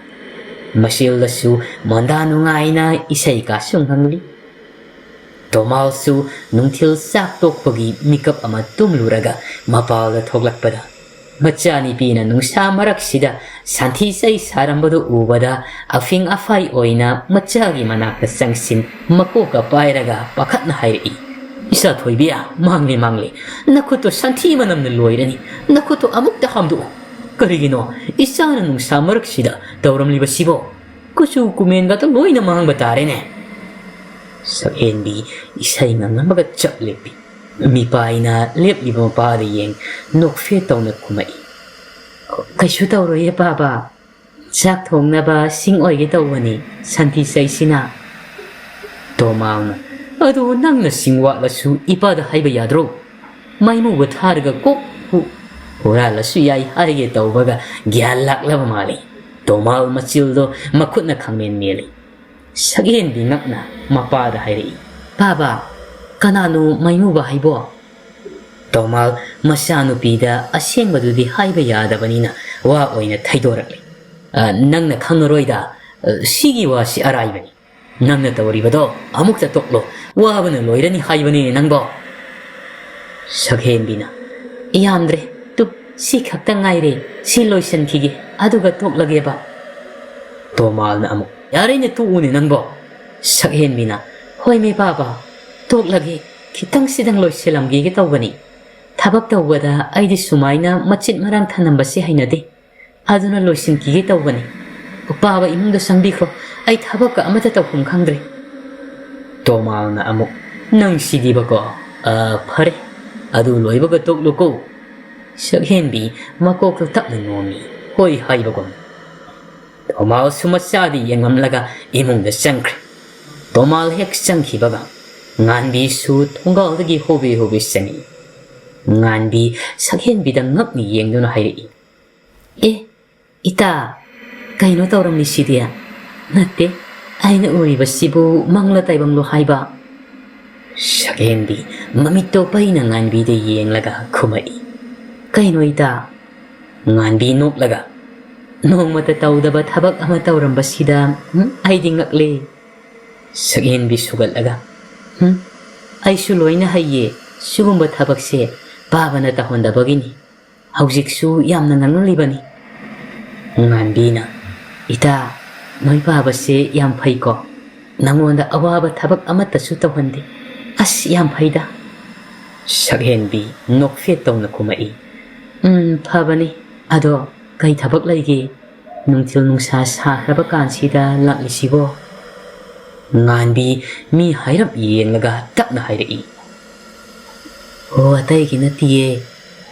ꯃꯆꯤꯜꯗꯁꯨ ꯃꯣꯟꯗꯥ ꯅꯨꯡꯉꯥꯏꯅ ꯏꯁꯩ ꯀꯥꯁꯨ ꯉꯪꯂꯤ ꯇꯣꯃꯥꯜꯁꯨ ꯅꯨꯡꯊꯤꯜ ꯆꯥꯛ ꯇꯣꯛꯄꯒꯤ ꯃꯤꯀꯞ ꯑꯃ ꯇꯨꯝꯂꯨꯔꯒ ꯃꯄꯥꯜꯗ ꯊꯣꯛꯂꯛꯄꯗ ꯃꯆꯥꯅꯨꯄꯤꯅ ꯅꯨꯡꯁꯥ ꯃꯔꯛꯁꯤꯗ ꯁꯟꯊꯤ ꯆꯩ ꯁꯥꯔꯝꯕꯗꯨ ꯎꯕꯗ ꯑꯐꯤꯡ ꯑꯐꯥꯏ ꯑꯣꯏꯅ ꯃꯆꯥꯒꯤ ꯃꯅꯥꯛꯇ ꯆꯪꯁꯤꯟ ꯃꯀꯣꯛꯀ ꯄꯥꯏꯔꯒ ꯄꯥꯈꯠꯅ ꯍꯥꯏꯔꯛꯏ ꯏꯆꯥ ꯊꯣꯏꯕꯤ ꯃꯥꯡꯂꯦ ꯅꯈꯨꯠꯇꯣ ꯁꯟꯊꯤ ꯃꯅꯝꯅ ꯂꯣꯏꯔꯅꯤ ꯅꯈꯨꯠꯇꯣ ꯑꯃꯨꯛꯇ ꯍꯥꯝꯗꯣꯛꯎ ꯀꯔꯤꯒꯤꯅꯣ ꯏꯆꯥꯅ ꯅꯨꯡꯁꯥ ꯃꯔꯛꯁꯤꯗ ꯇꯧꯔꯝꯂꯤꯕꯁꯤꯕꯣ ꯀꯨꯆꯨ ꯀꯨꯃꯦꯟꯒꯇ ꯂꯣꯏꯅ ꯃꯥꯡꯕ ꯇꯥꯔꯦꯅꯦ ꯁꯛꯍꯦꯟꯕꯤ ꯏꯁꯩ ꯉꯪꯉꯝꯃꯒ ꯆꯞ ꯂꯦꯞꯄꯤ ꯃꯤꯄꯥꯏꯅ ꯂꯦꯞꯂꯤꯕ ꯃꯄꯥꯗ ꯌꯦꯡ ꯅꯣꯛꯐꯦꯠ ꯇꯧꯅ ꯈꯨꯝꯃꯛꯏ ꯀꯩꯁꯨ ꯇꯧꯔꯣꯏꯌꯦ ꯕꯥꯕꯥ ꯆꯥꯛ ꯊꯣꯡꯅꯕ ꯁꯤꯡ ꯑꯣꯏꯒꯦ ꯇꯧꯕꯅꯤ ꯁꯟꯊꯤ ꯆꯩꯁꯤꯅ ꯇꯣꯃꯥꯜꯅ ꯑꯗꯨ ꯅꯪꯅ ꯁꯤꯡꯋꯥꯠꯂꯁꯨ ꯏꯄꯥꯗ ꯍꯥꯏꯕ ꯌꯥꯗ꯭ꯔꯣ? ꯃꯩꯃꯨꯕ ꯊꯥꯔꯒ ꯀꯣꯛ ꯍꯨꯔꯥꯜꯂꯁꯨ ꯌꯥꯏ ꯍꯥꯏꯒꯦ ꯇꯧꯕꯒ ꯒ꯭ꯌꯥꯟ ꯂꯥꯛꯂꯕ ꯃꯥꯜꯂꯤ꯫ ꯇꯣꯃꯥꯜ ꯃꯆꯤꯜꯗꯣ ꯃꯈꯨꯠꯅ ꯈꯪꯃꯦꯟ ꯃꯦꯜꯂꯤ꯫ ꯁꯛꯍꯦꯟꯕꯤ ꯉꯛꯅ ꯃꯄꯥꯗ ꯍꯥꯏꯔꯛꯏ, "ꯕꯥꯕꯥ, ꯀꯅꯥꯅꯣ ꯃꯩꯃꯨꯕ ꯍꯥꯏꯕꯣ?" ꯇꯣꯃꯥꯜ ꯃꯆꯥꯅꯨꯄꯤꯗ ꯑꯁꯦꯡꯕꯗꯨꯗꯤ ꯍꯥꯏꯕ ꯌꯥꯗꯕꯅꯤꯅ ꯋꯥ ꯑꯣꯏꯅ ꯊꯩꯗꯣꯔꯛꯂꯤ꯫ "ꯅꯪꯅ ꯈꯪꯉꯔꯣꯏꯗ, ꯁꯤꯒꯤ ꯋꯥꯁꯤ ꯑꯔꯥꯏꯕꯅꯤ꯫ ꯅꯪꯅ ꯇꯧꯔꯤꯕꯗꯣ ꯑꯃꯨꯛꯇ ꯇꯣꯛꯂꯣ, ꯋꯥꯕꯅ ꯂꯣꯏꯔꯅꯤ ꯍꯥꯏꯕꯅꯤꯅꯦ ꯅꯪꯕꯣ." ꯁꯛꯍꯦꯟꯕꯤꯅ, "ꯌꯥꯝꯗ꯭ꯔꯦ, ꯇꯨꯞ ꯁꯤ ꯈꯛꯇ ꯉꯥꯏꯔꯦ, ꯁꯤ ꯂꯣꯏꯁꯤꯟꯈꯤꯒꯦ ꯑꯗꯨꯒ ꯇꯣꯛꯂꯒꯦꯕ." ꯇꯣꯃꯥꯜꯅ ꯑꯃꯨꯛ, "ꯌꯥꯔꯦꯅꯦ ꯇꯣꯛꯎꯅꯦ ꯅꯪꯕꯣ." ꯁꯛꯍꯦꯟꯕꯤꯅ, "ꯍꯣꯏꯃꯦ ꯕꯥꯕꯥ, ꯇꯣꯛꯂꯒꯦ, ꯈꯤꯇꯪꯁꯤꯗꯪ ꯂꯣꯏꯁꯤꯜꯂꯝꯈꯤꯒꯦ ꯇꯧꯕꯅꯤ꯫ ꯊꯕꯛ ꯇꯧꯕꯗ ꯑꯩꯗꯤ ꯁꯨꯃꯥꯏꯅ ꯃꯆꯤꯠ ꯃꯔꯥꯡ ꯊꯅꯝꯕꯁꯦ ꯍꯩꯅꯗꯦ, ꯑꯗꯨꯅ ꯂꯣꯏꯁꯤꯟꯈꯤꯒꯦ ꯇꯧꯕꯅꯤ꯫ ꯕꯥꯕꯥ ꯏꯃꯨꯡꯗ ꯆꯪꯕꯤꯈ꯭ꯔꯣ, ꯑꯩ ꯊꯕꯛꯀ ꯑꯃꯠꯇ ꯇꯧꯐꯝ ꯈꯪꯗ꯭ꯔꯦ." ꯇꯣꯃꯥꯜꯅ ꯑꯃꯨꯛ, "ꯅꯪ ꯁꯤꯗꯤꯕꯀꯣ, ꯐꯔꯦ, ꯑꯗꯨ ꯂꯣꯏꯕꯒ ꯇꯣꯛꯂꯨꯀꯣ." ꯁꯛꯍꯦꯟꯕꯤ ꯃꯀꯣꯛꯇꯨ ꯇꯞꯅ ꯅꯣꯝꯃꯤ, ꯍꯣꯏ ꯍꯥꯏꯕꯒꯨꯝ꯫ ꯇꯣꯃꯥꯜꯁꯨ ꯃꯆꯥꯗꯤ ꯌꯦꯡꯉꯝꯂꯒ ꯏꯃꯨꯡꯗ ꯆꯪꯈ꯭ꯔꯦ꯫ ꯇꯣꯃꯥꯜ ꯍꯦꯛ ꯆꯪꯈꯤꯕꯒ ꯉꯥꯟꯕꯤꯁꯨ ꯊꯣꯡꯒꯥꯜꯗꯒꯤ ꯍꯣꯕꯦ ꯍꯣꯕꯦ ꯆꯪꯉꯤ꯫ ꯉꯥꯟꯕꯤ ꯁꯛꯍꯦꯟꯕꯤꯗ ꯉꯛꯅ ꯌꯦꯡꯗꯨꯅ ꯍꯥꯏꯔꯛꯏ, "ꯑꯦ, ꯏꯇꯥ, ꯀꯩꯅꯣ ꯇꯧꯔꯝꯃꯤꯁꯤꯗꯤ? ꯅꯠꯇꯦ, ꯑꯩꯅ ꯎꯔꯤꯕꯁꯤꯕꯨ ꯃꯪꯂ ꯇꯥꯏꯕꯪꯂꯣ ꯍꯥꯏꯕ?" ꯁꯛꯍꯦꯟꯕꯤ ꯃꯃꯤꯠꯇꯣ ꯄꯩꯅ ꯉꯥꯟꯕꯤꯗ ꯌꯦꯡꯂꯒ ꯈꯨꯝꯃꯛꯏ, "ꯀꯩꯅꯣ ꯏꯇꯥ?" ꯉꯥꯟꯕꯤ ꯅꯣꯛꯂꯒ, "ꯅꯣꯡꯃꯇ ꯇꯧꯗꯕ ꯊꯕꯛ ꯑꯃ ꯇꯧꯔꯝꯕꯁꯤꯗ ꯑꯩꯗꯤ ꯉꯛꯂꯦ." ꯁꯛꯍꯦꯟꯕꯤ ꯁꯨꯒꯠꯂꯒ, "ꯑꯩꯁꯨ ꯂꯣꯏꯅ ꯍꯩꯌꯦ ꯁꯤꯒꯨꯝꯕ ꯊꯕꯛꯁꯦ, ꯕꯥꯕꯥꯅ ꯇꯧꯍꯟꯗꯕꯒꯤꯅꯤ꯫ ꯍꯧꯖꯤꯛꯁꯨ ꯌꯥꯝꯅ ꯉꯥꯡꯅꯔꯤꯕꯅꯤ." ꯉꯥꯟꯕꯤꯅ, "ꯏꯇꯥ, ꯅꯣꯏ ꯕꯥꯕꯥꯁꯦ ꯌꯥꯝ ꯐꯩꯀꯣ, ꯅꯪꯉꯣꯟꯗ ꯑꯋꯥꯕ ꯊꯕꯛ ꯑꯃꯠꯇꯁꯨ ꯇꯧꯍꯟꯗꯦ, ꯑꯁ ꯌꯥꯝ ꯐꯩꯗ." ꯁꯛꯍꯦꯟꯕꯤ ꯅꯣꯛꯐꯦꯠ ꯇꯧꯅ ꯈꯨꯝꯃꯛꯏ, "ꯐꯕꯅꯤ, ꯑꯗꯣ ꯀꯩ ꯊꯕꯛ ꯂꯩꯒꯦ? ꯅꯨꯡꯊꯤꯜ ꯅꯨꯡꯁꯥ ꯁꯥꯈ꯭ꯔꯕ ꯀꯥꯟꯁꯤꯗ ꯂꯥꯛꯂꯤꯁꯤꯕꯣ?" ꯉꯥꯟꯕꯤ ꯃꯤ ꯍꯥꯏꯔꯞ ꯌꯦꯡꯂꯒ ꯇꯞꯅ ꯍꯥꯏꯔꯛꯏ, "ꯑꯣ, ꯑꯇꯩꯒꯤ ꯅꯠꯇꯤꯌꯦ,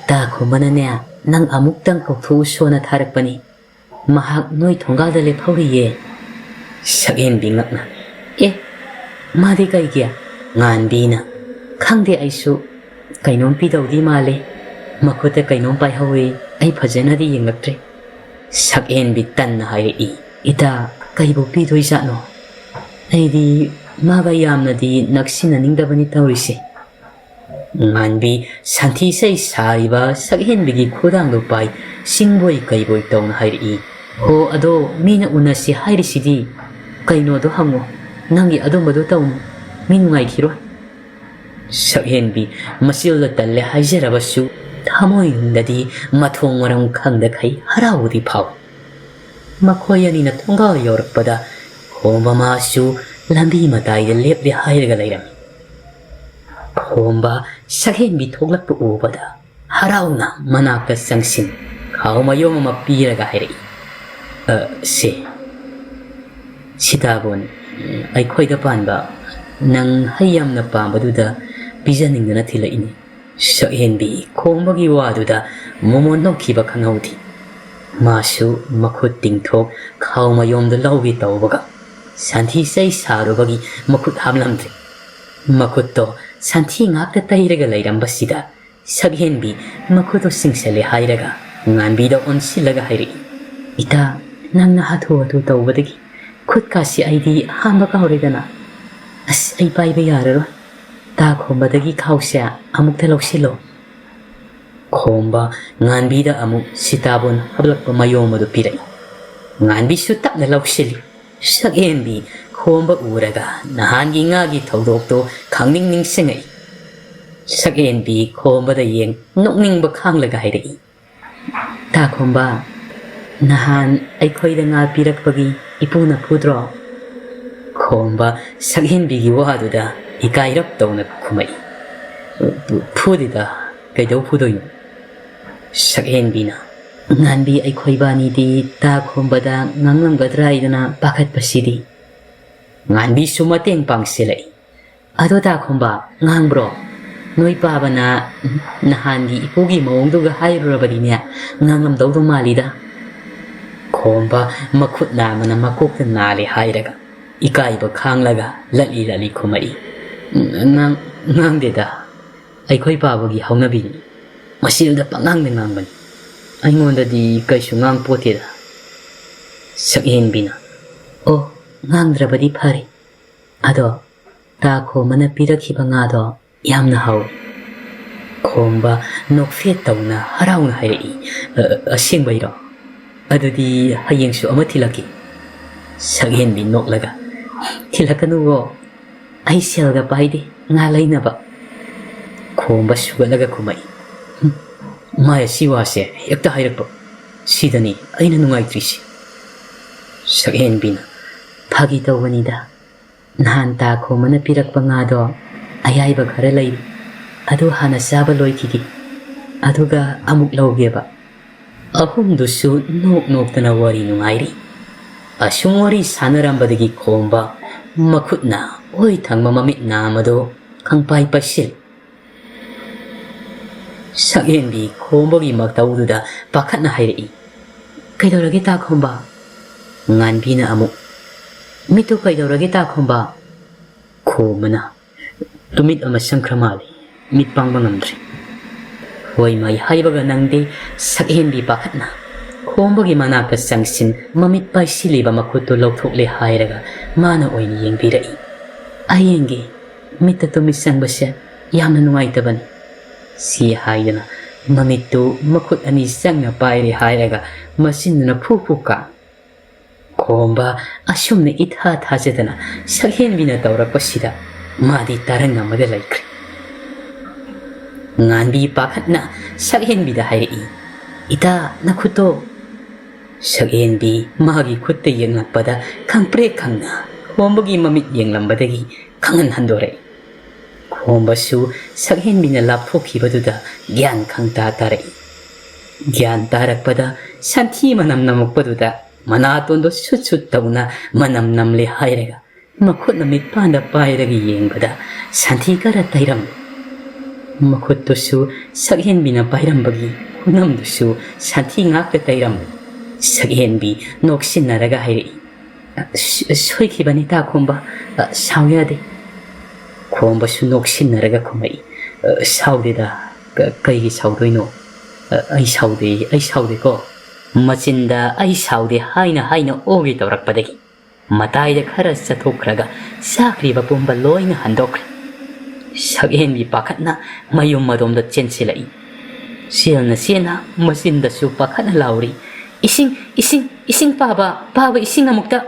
ꯇꯥ ꯈꯨꯝꯕꯅꯅꯦ ꯅꯪ ꯑꯃꯨꯛꯇꯪ ꯀꯧꯊꯣꯛꯎꯁꯣꯅ ꯊꯥꯔꯛꯄꯅꯤ꯫ ꯃꯍꯥꯛ ꯅꯣꯏ ꯊꯣꯡꯒꯥꯜꯗ ꯂꯦꯞꯍꯧꯔꯤꯌꯦ." ꯁꯛꯍꯦꯟꯕꯤ ꯉꯛꯅ, "ꯑꯦ, ꯃꯥꯗꯤ ꯀꯩꯒꯤ?" ꯉꯥꯟꯕꯤꯅ, "ꯈꯪꯗꯦ ꯑꯩꯁꯨ, ꯀꯩꯅꯣꯝ ꯄꯤꯗꯧꯗꯤ ꯃꯥꯜꯂꯦ, ꯃꯈꯨꯠꯇ ꯀꯩꯅꯣꯝ ꯄꯥꯏꯍꯧꯋꯤ, ꯑꯩ ꯐꯖꯅꯗꯤ ꯌꯦꯡꯂꯛꯇ꯭ꯔꯦ." ꯁꯛꯍꯦꯟꯕꯤ ꯇꯟꯅ ꯍꯥꯏꯔꯛꯏ, "ꯏꯇꯥ, ꯀꯩꯕꯨ ꯄꯤꯗꯣꯏꯖꯥꯠꯅꯣ? ꯑꯩꯗꯤ ꯃꯥꯒ ꯌꯥꯝꯅꯗꯤ ꯅꯛꯁꯤꯟꯅꯅꯤꯡꯗꯕꯅꯤ ꯇꯧꯔꯤꯁꯦ." ꯉꯥꯟꯕꯤ ꯁꯟꯊꯤ ꯆꯩ ꯁꯥꯔꯤꯕ ꯁꯛꯍꯦꯟꯕꯤꯒꯤ ꯈꯨꯗꯥꯡꯗꯨ ꯄꯥꯏ ꯆꯤꯡꯕꯣꯏ ꯀꯩꯕꯣꯏ ꯇꯧꯅ ꯍꯥꯏꯔꯛꯏ, "ꯍꯣ, ꯑꯗꯣ ꯃꯤꯅ ꯎꯅꯁꯤ ꯍꯥꯏꯔꯤꯁꯤꯗꯤ, ꯀꯩꯅꯣꯗꯣ ꯍꯪꯉꯣ, ꯅꯪꯒꯤ ꯑꯗꯨꯝꯕꯗꯣ ꯇꯧꯅꯨ, ꯃꯤ ꯅꯨꯡꯉꯥꯏꯈꯤꯔꯣꯏ." ꯁꯛꯍꯦꯟꯕꯤ ꯃꯆꯤꯜꯗ ꯇꯜꯂꯦ ꯍꯥꯏꯖꯔꯕꯁꯨ ꯊꯃꯣꯏꯅꯨꯡꯗꯗꯤ ꯃꯊꯣꯡ ꯃꯔꯝ ꯈꯪꯗꯈꯩ ꯍꯔꯥꯎꯕꯗꯤ ꯐꯥꯎꯏ꯫ ꯃꯈꯣꯏ ꯑꯅꯤꯅ ꯊꯣꯡꯒꯥꯜ ꯌꯧꯔꯛꯄꯗ ꯈꯣꯝꯕ ꯃꯥꯁꯨ ꯂꯝꯕꯤ ꯃꯇꯥꯏꯗ ꯂꯦꯞꯂꯦ ꯍꯥꯏꯔꯒ ꯂꯩꯔꯝꯃꯤ꯫ ꯈꯣꯝꯕ ꯁꯛꯍꯦꯟꯕꯤ ꯊꯣꯛꯂꯛꯄ ꯎꯕꯗ ꯍꯔꯥꯎꯅ ꯃꯅꯥꯛꯇ ꯆꯪꯁꯤꯟ ꯈꯥꯎ ꯃꯌꯣꯝ ꯑꯃ ꯄꯤꯔꯒ ꯍꯥꯏꯔꯛꯏ, "ꯁꯦ, ꯁꯤꯇꯥꯕꯣꯟ, ꯑꯩꯈꯣꯏꯗ ꯄꯥꯟꯕ ꯅꯪ ꯍꯩ ꯌꯥꯝꯅ ꯄꯥꯝꯕꯗꯨꯗ ꯄꯤꯖꯅꯤꯡꯗꯅ ꯊꯤꯜꯂꯛꯏꯅꯤ." ꯁꯛꯍꯦꯟꯕꯤ ꯈꯣꯝꯕꯒꯤ ꯋꯥꯗꯨꯗ ꯃꯣꯃꯣꯟ ꯅꯣꯛꯈꯤꯕ ꯈꯪꯍꯧꯗꯦ꯫ ꯃꯥꯁꯨ ꯃꯈꯨꯠ ꯇꯤꯡꯊꯣꯛ ꯈꯥꯎ ꯃꯌꯣꯝꯗ ꯂꯧꯒꯦ ꯇꯧꯕꯒ ꯁꯟꯊꯤ ꯆꯩ ꯁꯥꯔꯨꯕꯒꯤ ꯃꯈꯨꯠ ꯍꯥꯝꯂꯝꯗ꯭ꯔꯦ꯫ ꯃꯈꯨꯠꯇꯣ ꯁꯟꯊꯤ ꯉꯥꯛꯇ ꯇꯩꯔꯒ ꯂꯩꯔꯝꯕꯁꯤꯗ ꯁꯛꯍꯦꯟꯕꯤ ꯃꯈꯨꯠꯇꯣ ꯆꯤꯡꯁꯜꯂꯦ ꯍꯥꯏꯔꯒ ꯉꯥꯟꯕꯤꯗ ꯑꯣꯟꯁꯤꯜꯂꯒ ꯍꯥꯏꯔꯛꯏ, "ꯏꯇꯥ, ꯅꯪꯅ ꯍꯥꯊꯨ ꯍꯥꯊꯨ ꯇꯧꯕꯗꯒꯤ ꯈꯨꯠꯀꯥꯁꯤ ꯑꯩꯗꯤ ꯍꯥꯝꯕ ꯀꯥꯎꯔꯦꯗꯅ꯫ ꯑꯁ, ꯑꯩ ꯄꯥꯏꯕ ꯌꯥꯔꯔꯣꯏ, ꯇꯥ ꯈꯣꯝꯕꯗꯒꯤ ꯈꯥꯎꯁꯦ ꯑꯃꯨꯛꯇ ꯂꯧꯁꯤꯜꯂꯣ." ꯈꯣꯝꯕ ꯉꯥꯟꯕꯤꯗ ꯑꯃꯨꯛ ꯁꯤꯇꯥꯕꯣꯟ ꯍꯥꯞꯂꯛꯄ ꯃꯌꯣꯝ ꯑꯗꯨ ꯄꯤꯔꯛꯏ꯫ ꯉꯥꯟꯕꯤꯁꯨ ꯇꯞꯅ ꯂꯧꯁꯤꯜꯂꯤ꯫ ꯁꯛꯍꯦꯟꯕꯤ ꯈꯣꯝꯕ ꯎꯔꯒ ꯅꯍꯥꯟꯒꯤ ꯉꯥꯒꯤ ꯊꯧꯗꯣꯛꯇꯣ ꯈꯪꯅꯤꯡ ꯅꯤꯡꯁꯤꯡꯉꯛꯏ꯫ ꯁꯛꯍꯦꯟꯕꯤ ꯈꯣꯝꯕꯗ ꯌꯦꯡ ꯅꯣꯛꯅꯤꯡꯕ ꯈꯥꯡꯂꯒ ꯍꯥꯏꯔꯛꯏ, "ꯇꯥ ꯈꯣꯝꯕ, ꯅꯍꯥꯟ ꯑꯩꯈꯣꯏꯗ ꯉꯥ ꯄꯤꯔꯛꯄꯒꯤ ꯏꯄꯨꯅ ꯐꯨꯗ꯭ꯔꯣ?" ꯈꯣꯝꯕ ꯁꯛꯍꯦꯟꯕꯤꯒꯤ ꯋꯥꯗꯨꯗ ꯏꯀꯥꯏꯔꯞ ꯇꯧꯅ ꯈꯨꯝꯃꯛꯏ, "ꯐꯨꯗꯦꯗ, ꯀꯩꯗꯧ ꯐꯨꯗꯣꯏꯅꯣ?" ꯁꯛꯍꯦꯟꯕꯤꯅ, "ꯉꯥꯟꯕꯤ ꯑꯩꯈꯣꯏꯕꯥꯅꯤꯗꯤ ꯇꯥ ꯈꯣꯝꯕꯗ ꯉꯥꯡꯂꯝꯒꯗ꯭ꯔꯥ ꯍꯥꯏꯗꯅ ꯄꯥꯈꯠꯄꯁꯤꯗꯤ." ꯉꯥꯟꯕꯤꯁꯨ ꯃꯇꯦꯡ ꯄꯥꯡꯁꯤꯜꯂꯛꯏ, "ꯑꯗꯣ ꯇꯥ ꯈꯣꯝꯕ, ꯉꯥꯡꯕ꯭ꯔꯣ? ꯅꯣꯏ ꯄꯥꯕꯅ ꯅꯍꯥꯟꯒꯤ ꯏꯄꯨꯒꯤ ꯃꯑꯣꯡꯗꯨꯒ ꯍꯥꯏꯔꯨꯔꯕꯗꯤꯅꯦ ꯉꯥꯡꯂꯝꯗꯧꯗꯣ ꯃꯥꯜꯂꯤꯗ." ꯈꯣꯝꯕ ꯃꯈꯨꯠ ꯅꯥꯝꯃꯅ ꯃꯀꯣꯛꯇ ꯅꯥꯜꯂꯦ ꯍꯥꯏꯔꯒ ꯏꯀꯥꯏꯕ ꯈꯥꯡꯂꯒ ꯂꯠꯂꯤ ꯂꯠꯂꯤ ꯈꯨꯝꯃꯛꯏ, ꯉꯥꯡꯗꯦꯗ ꯑꯩꯈꯣꯏ ꯄꯥꯕꯒꯤ ꯍꯧꯅꯕꯤꯅꯤ ꯃꯁꯤꯜꯗ ꯄꯪꯉꯥꯡꯗ ꯉꯥꯡꯕꯅꯤ ꯑꯩꯉꯣꯟꯗꯗꯤ ꯀꯩꯁꯨ ꯉꯥꯡꯄꯣꯠꯇꯦꯗ ꯁꯛꯍꯦꯟꯕꯤꯅ ꯑꯣ ꯉꯥꯡꯗ꯭ꯔꯕꯗꯤ ꯐꯔꯦ ꯑꯗꯣ ꯇꯥ ꯈꯣꯝꯕꯅ ꯄꯤꯔꯛꯈꯤꯕ ꯉꯥꯗꯣ ꯌꯥꯝꯅ ꯍꯥꯎꯏ ꯈꯣꯝꯕ ꯅꯣꯛꯐꯦꯠ ꯇꯧꯅ ꯍꯔꯥꯎꯅ ꯍꯥꯏꯔꯛꯏ ꯑꯁꯦꯡꯕꯩꯔꯣ ꯑꯗꯨꯗꯤ ꯍꯌꯦꯡꯁꯨ ꯑꯃ ꯊꯤꯜꯂꯛꯀꯦ ꯁꯛꯍꯦꯟꯕꯤ ꯅꯣꯛꯂꯒ ꯊꯤꯜꯂꯛꯀꯅꯨꯋꯣ ꯑꯩ ꯁꯦꯜꯒ ꯄꯥꯏꯗꯦ ꯉꯥ ꯂꯩꯅꯕ ꯈꯣꯝꯕ ꯁꯨꯒꯠꯂꯒ ꯈꯨꯝꯃꯛꯏ ꯃꯥꯏ ꯁꯤ ꯋꯥꯁꯦ ꯍꯦꯛꯇ ꯍꯥꯏꯔꯛꯄ ꯁꯤꯗꯅꯤ ꯑꯩꯅ ꯅꯨꯡꯉꯥꯏꯇ꯭ꯔꯤꯁꯤ ꯁꯛꯍꯦꯟꯕꯤꯅ ꯐꯥꯒꯤ ꯇꯧꯕꯅꯤꯗ ꯅꯍꯥꯟ ꯇꯥ ꯈꯣꯝꯕꯅ ꯄꯤꯔꯛꯄ ꯉꯥꯗꯣ ꯑꯌꯥꯏꯕ ꯈꯔ ꯂꯩꯔꯤ ꯑꯗꯨ ꯍꯥꯟꯅ ꯆꯥꯕ ꯂꯣꯏꯈꯤꯒꯦ ꯑꯗꯨꯒ ꯑꯃꯨꯛ ꯂꯧꯒꯦꯕ ꯑꯍꯨꯝꯗꯨꯁꯨ ꯅꯣꯛ ꯅꯣꯛꯇꯅ ꯋꯥꯔꯤ ꯅꯨꯡꯉꯥꯏꯔꯤ ꯑꯁꯨꯝ ꯋꯥꯔꯤ ꯁꯥꯟꯅꯔꯝꯕꯗꯒꯤ ꯈꯣꯝꯕ ꯃꯈꯨꯠꯅ ꯑꯣꯏ ꯊꯪꯕ ꯃꯃꯤꯠ ꯅꯥꯝꯃꯗꯣ ꯈꯪꯄꯥꯏ ꯄꯥꯏꯁꯤꯜ ꯁꯛꯍꯦꯟꯕꯤ ꯈꯣꯝꯕꯒꯤ ꯃꯇꯧꯗꯨꯗ ꯄꯥꯈꯠꯅ ꯍꯥꯏꯔꯛꯏ ꯀꯩꯗꯧꯔꯒꯦ ꯇꯥ ꯈꯣꯝꯕ ꯉꯥꯟꯕꯤꯅ ꯑꯃꯨꯛ ꯃꯤꯠꯇꯨ ꯀꯩꯗꯧꯔꯒꯦ ꯇꯥ ꯈꯣꯝꯕ ꯈꯣꯝꯕꯅ ꯇꯨꯃꯤꯠ ꯑꯃ ꯆꯪꯈ꯭ꯔ ꯃꯥꯜꯂꯤ ꯃꯤꯠ ꯄꯥꯡꯕ ꯉꯝꯗ꯭ꯔꯤ ꯍꯣꯏ ꯃꯩ ꯍꯥꯏꯕꯒ ꯅꯪꯗꯦ ꯁꯛꯍꯦꯟꯕꯤ ꯄꯥꯈꯠꯅ ꯈꯣꯝꯕꯒꯤ ꯃꯅꯥꯛꯇ ꯆꯪꯁꯤꯟ ꯃꯃꯤꯠ ꯄꯥꯏꯁꯤꯜꯂꯤꯕ ꯃꯈꯨꯠꯇꯨ ꯂꯧꯊꯣꯛꯂꯦ ꯍꯥꯏꯔꯒ ꯃꯥꯅ ꯑꯣꯏꯅ ꯌꯦꯡꯕꯤꯔꯛꯏ ꯑꯩ ꯌꯦꯡꯒꯦ ꯃꯤꯠꯇ ꯇꯨꯃꯤꯠ ꯆꯪꯕꯁꯦ ꯌꯥꯝꯅ ꯅꯨꯡꯉꯥꯏꯇꯕꯅꯤ ꯁꯤ ꯍꯥꯏꯗꯅ ꯃꯃꯤꯠꯇꯨ ꯃꯈꯨꯠ ꯑꯅꯤ ꯆꯪꯅ ꯄꯥꯏꯔꯦ ꯍꯥꯏꯔꯒ ꯃꯆꯤꯟꯗꯨꯅ ꯐꯨ ꯐꯨ ꯀꯥ ꯈꯣꯝꯕ ꯑꯁꯨꯝꯅ ꯏꯊꯥ ꯊꯥꯖꯗꯅ ꯁꯛꯍꯦꯟꯕꯤꯅ ꯇꯧꯔꯛꯄꯁꯤꯗ ꯃꯥꯗꯤ ꯇꯥꯔꯪ ꯑꯃꯗ ꯂꯩꯈ꯭ꯔꯦ ꯉꯥꯟꯕꯤ ꯄꯥꯈꯠꯅ ꯁꯛꯍꯦꯟꯕꯤꯗ ꯍꯥꯏꯔꯛꯏ ꯏꯇꯥ ꯅꯈꯨꯠꯇꯣ ꯁꯛꯍꯦꯟꯕꯤ ꯃꯥꯒꯤ ꯈꯨꯠꯇ ꯌꯦꯡꯂꯛꯄꯗ ꯈꯪꯄ꯭ꯔꯦꯛ ꯈꯪꯅ ꯈꯣꯝꯕꯒꯤ ꯃꯃꯤꯠ ꯌꯦꯡꯂꯝꯕꯗꯒꯤ ꯈꯪꯍꯟ ꯍꯟꯗꯣꯔꯛꯏ ꯈꯣꯝꯕꯁꯨ ꯁꯛꯍꯦꯟꯕꯤꯅ ꯂꯥꯞꯊꯣꯛꯈꯤꯕꯗꯨꯗ ꯒ꯭ꯌꯥꯟ ꯈꯪꯇꯥ ꯇꯥꯔꯛꯏ ꯒ꯭ꯌꯥꯟ ꯇꯥꯔꯛꯄꯗ ꯁꯟꯊꯤ ꯃꯅꯝ ꯅꯝꯃꯛꯄꯗꯨꯗ ꯃꯅꯥꯇꯣꯟꯗꯣ ꯁꯨꯠ ꯁꯨꯠ ꯇꯧꯅ ꯃꯅꯝ ꯅꯝꯂꯦ ꯍꯥꯏꯔꯒ ꯃꯈꯨꯠꯅ ꯃꯤꯠꯄꯥꯟꯗ ꯄꯥꯏꯔꯒ ꯌꯦꯡꯕꯗ ꯁꯟꯊꯤ ꯈꯔ ꯇꯩꯔꯝꯃꯤ ꯃꯈꯨꯠꯇꯨꯁꯨ ꯁꯛꯍꯦꯟꯕꯤꯅ ꯄꯥꯏꯔꯝꯕꯒꯤ ꯈꯨꯅꯝꯗꯨꯁꯨ ꯁꯟꯊꯤ ꯉꯥꯛꯇ ꯇꯩꯔꯝꯃꯤ ꯁꯛꯍꯦꯟꯕꯤ ꯅꯣꯛꯁꯤꯟꯅꯔꯒ ꯍꯥꯏꯔꯛꯏ ꯁꯣꯏꯈꯤꯕꯅꯤ ꯇꯥ ꯈꯣꯝꯕ ꯁꯥꯎ ꯌꯥꯗꯦ ꯈꯣꯝꯕꯁꯨ ꯅꯣꯛꯁꯤꯟꯅꯔꯒ ꯈꯨꯝꯃꯛꯏ ꯁꯥꯎꯗꯦꯗ ꯀꯩꯒꯤ ꯁꯥꯎꯗꯣꯏꯅꯣ ꯑꯩ ꯁꯥꯎꯗꯦꯀꯣ ꯃꯆꯤꯟꯗ ꯑꯩ ꯁꯥꯎꯗꯦ ꯍꯥꯏꯅ ꯑꯣꯒꯦ ꯇꯧꯔꯛꯄꯗꯒꯤ ꯃꯇꯥꯏꯗ ꯈꯔ ꯆꯠꯊꯣꯛꯈ꯭ꯔꯒ ꯆꯥꯈ꯭ꯔꯤꯕ ꯄꯨꯝꯕ ꯂꯣꯏꯅ ꯍꯟꯗꯣꯛꯈ꯭ꯔꯦ ꯁꯛꯍꯦꯟꯕꯤ ꯄꯥꯈꯠꯅ ꯃꯌꯨꯝ ꯃꯗꯣꯝꯗ ꯆꯦꯟꯁꯤꯜꯂꯛꯏ ꯆꯦꯟꯅ ꯃꯆꯤꯟꯗꯁꯨ ꯄꯥꯈꯠꯅ ꯂꯥꯎꯔꯤ ꯏꯁꯤꯡ ꯄꯥꯕ ꯏꯁꯤꯡ ꯑꯃꯨꯛꯇ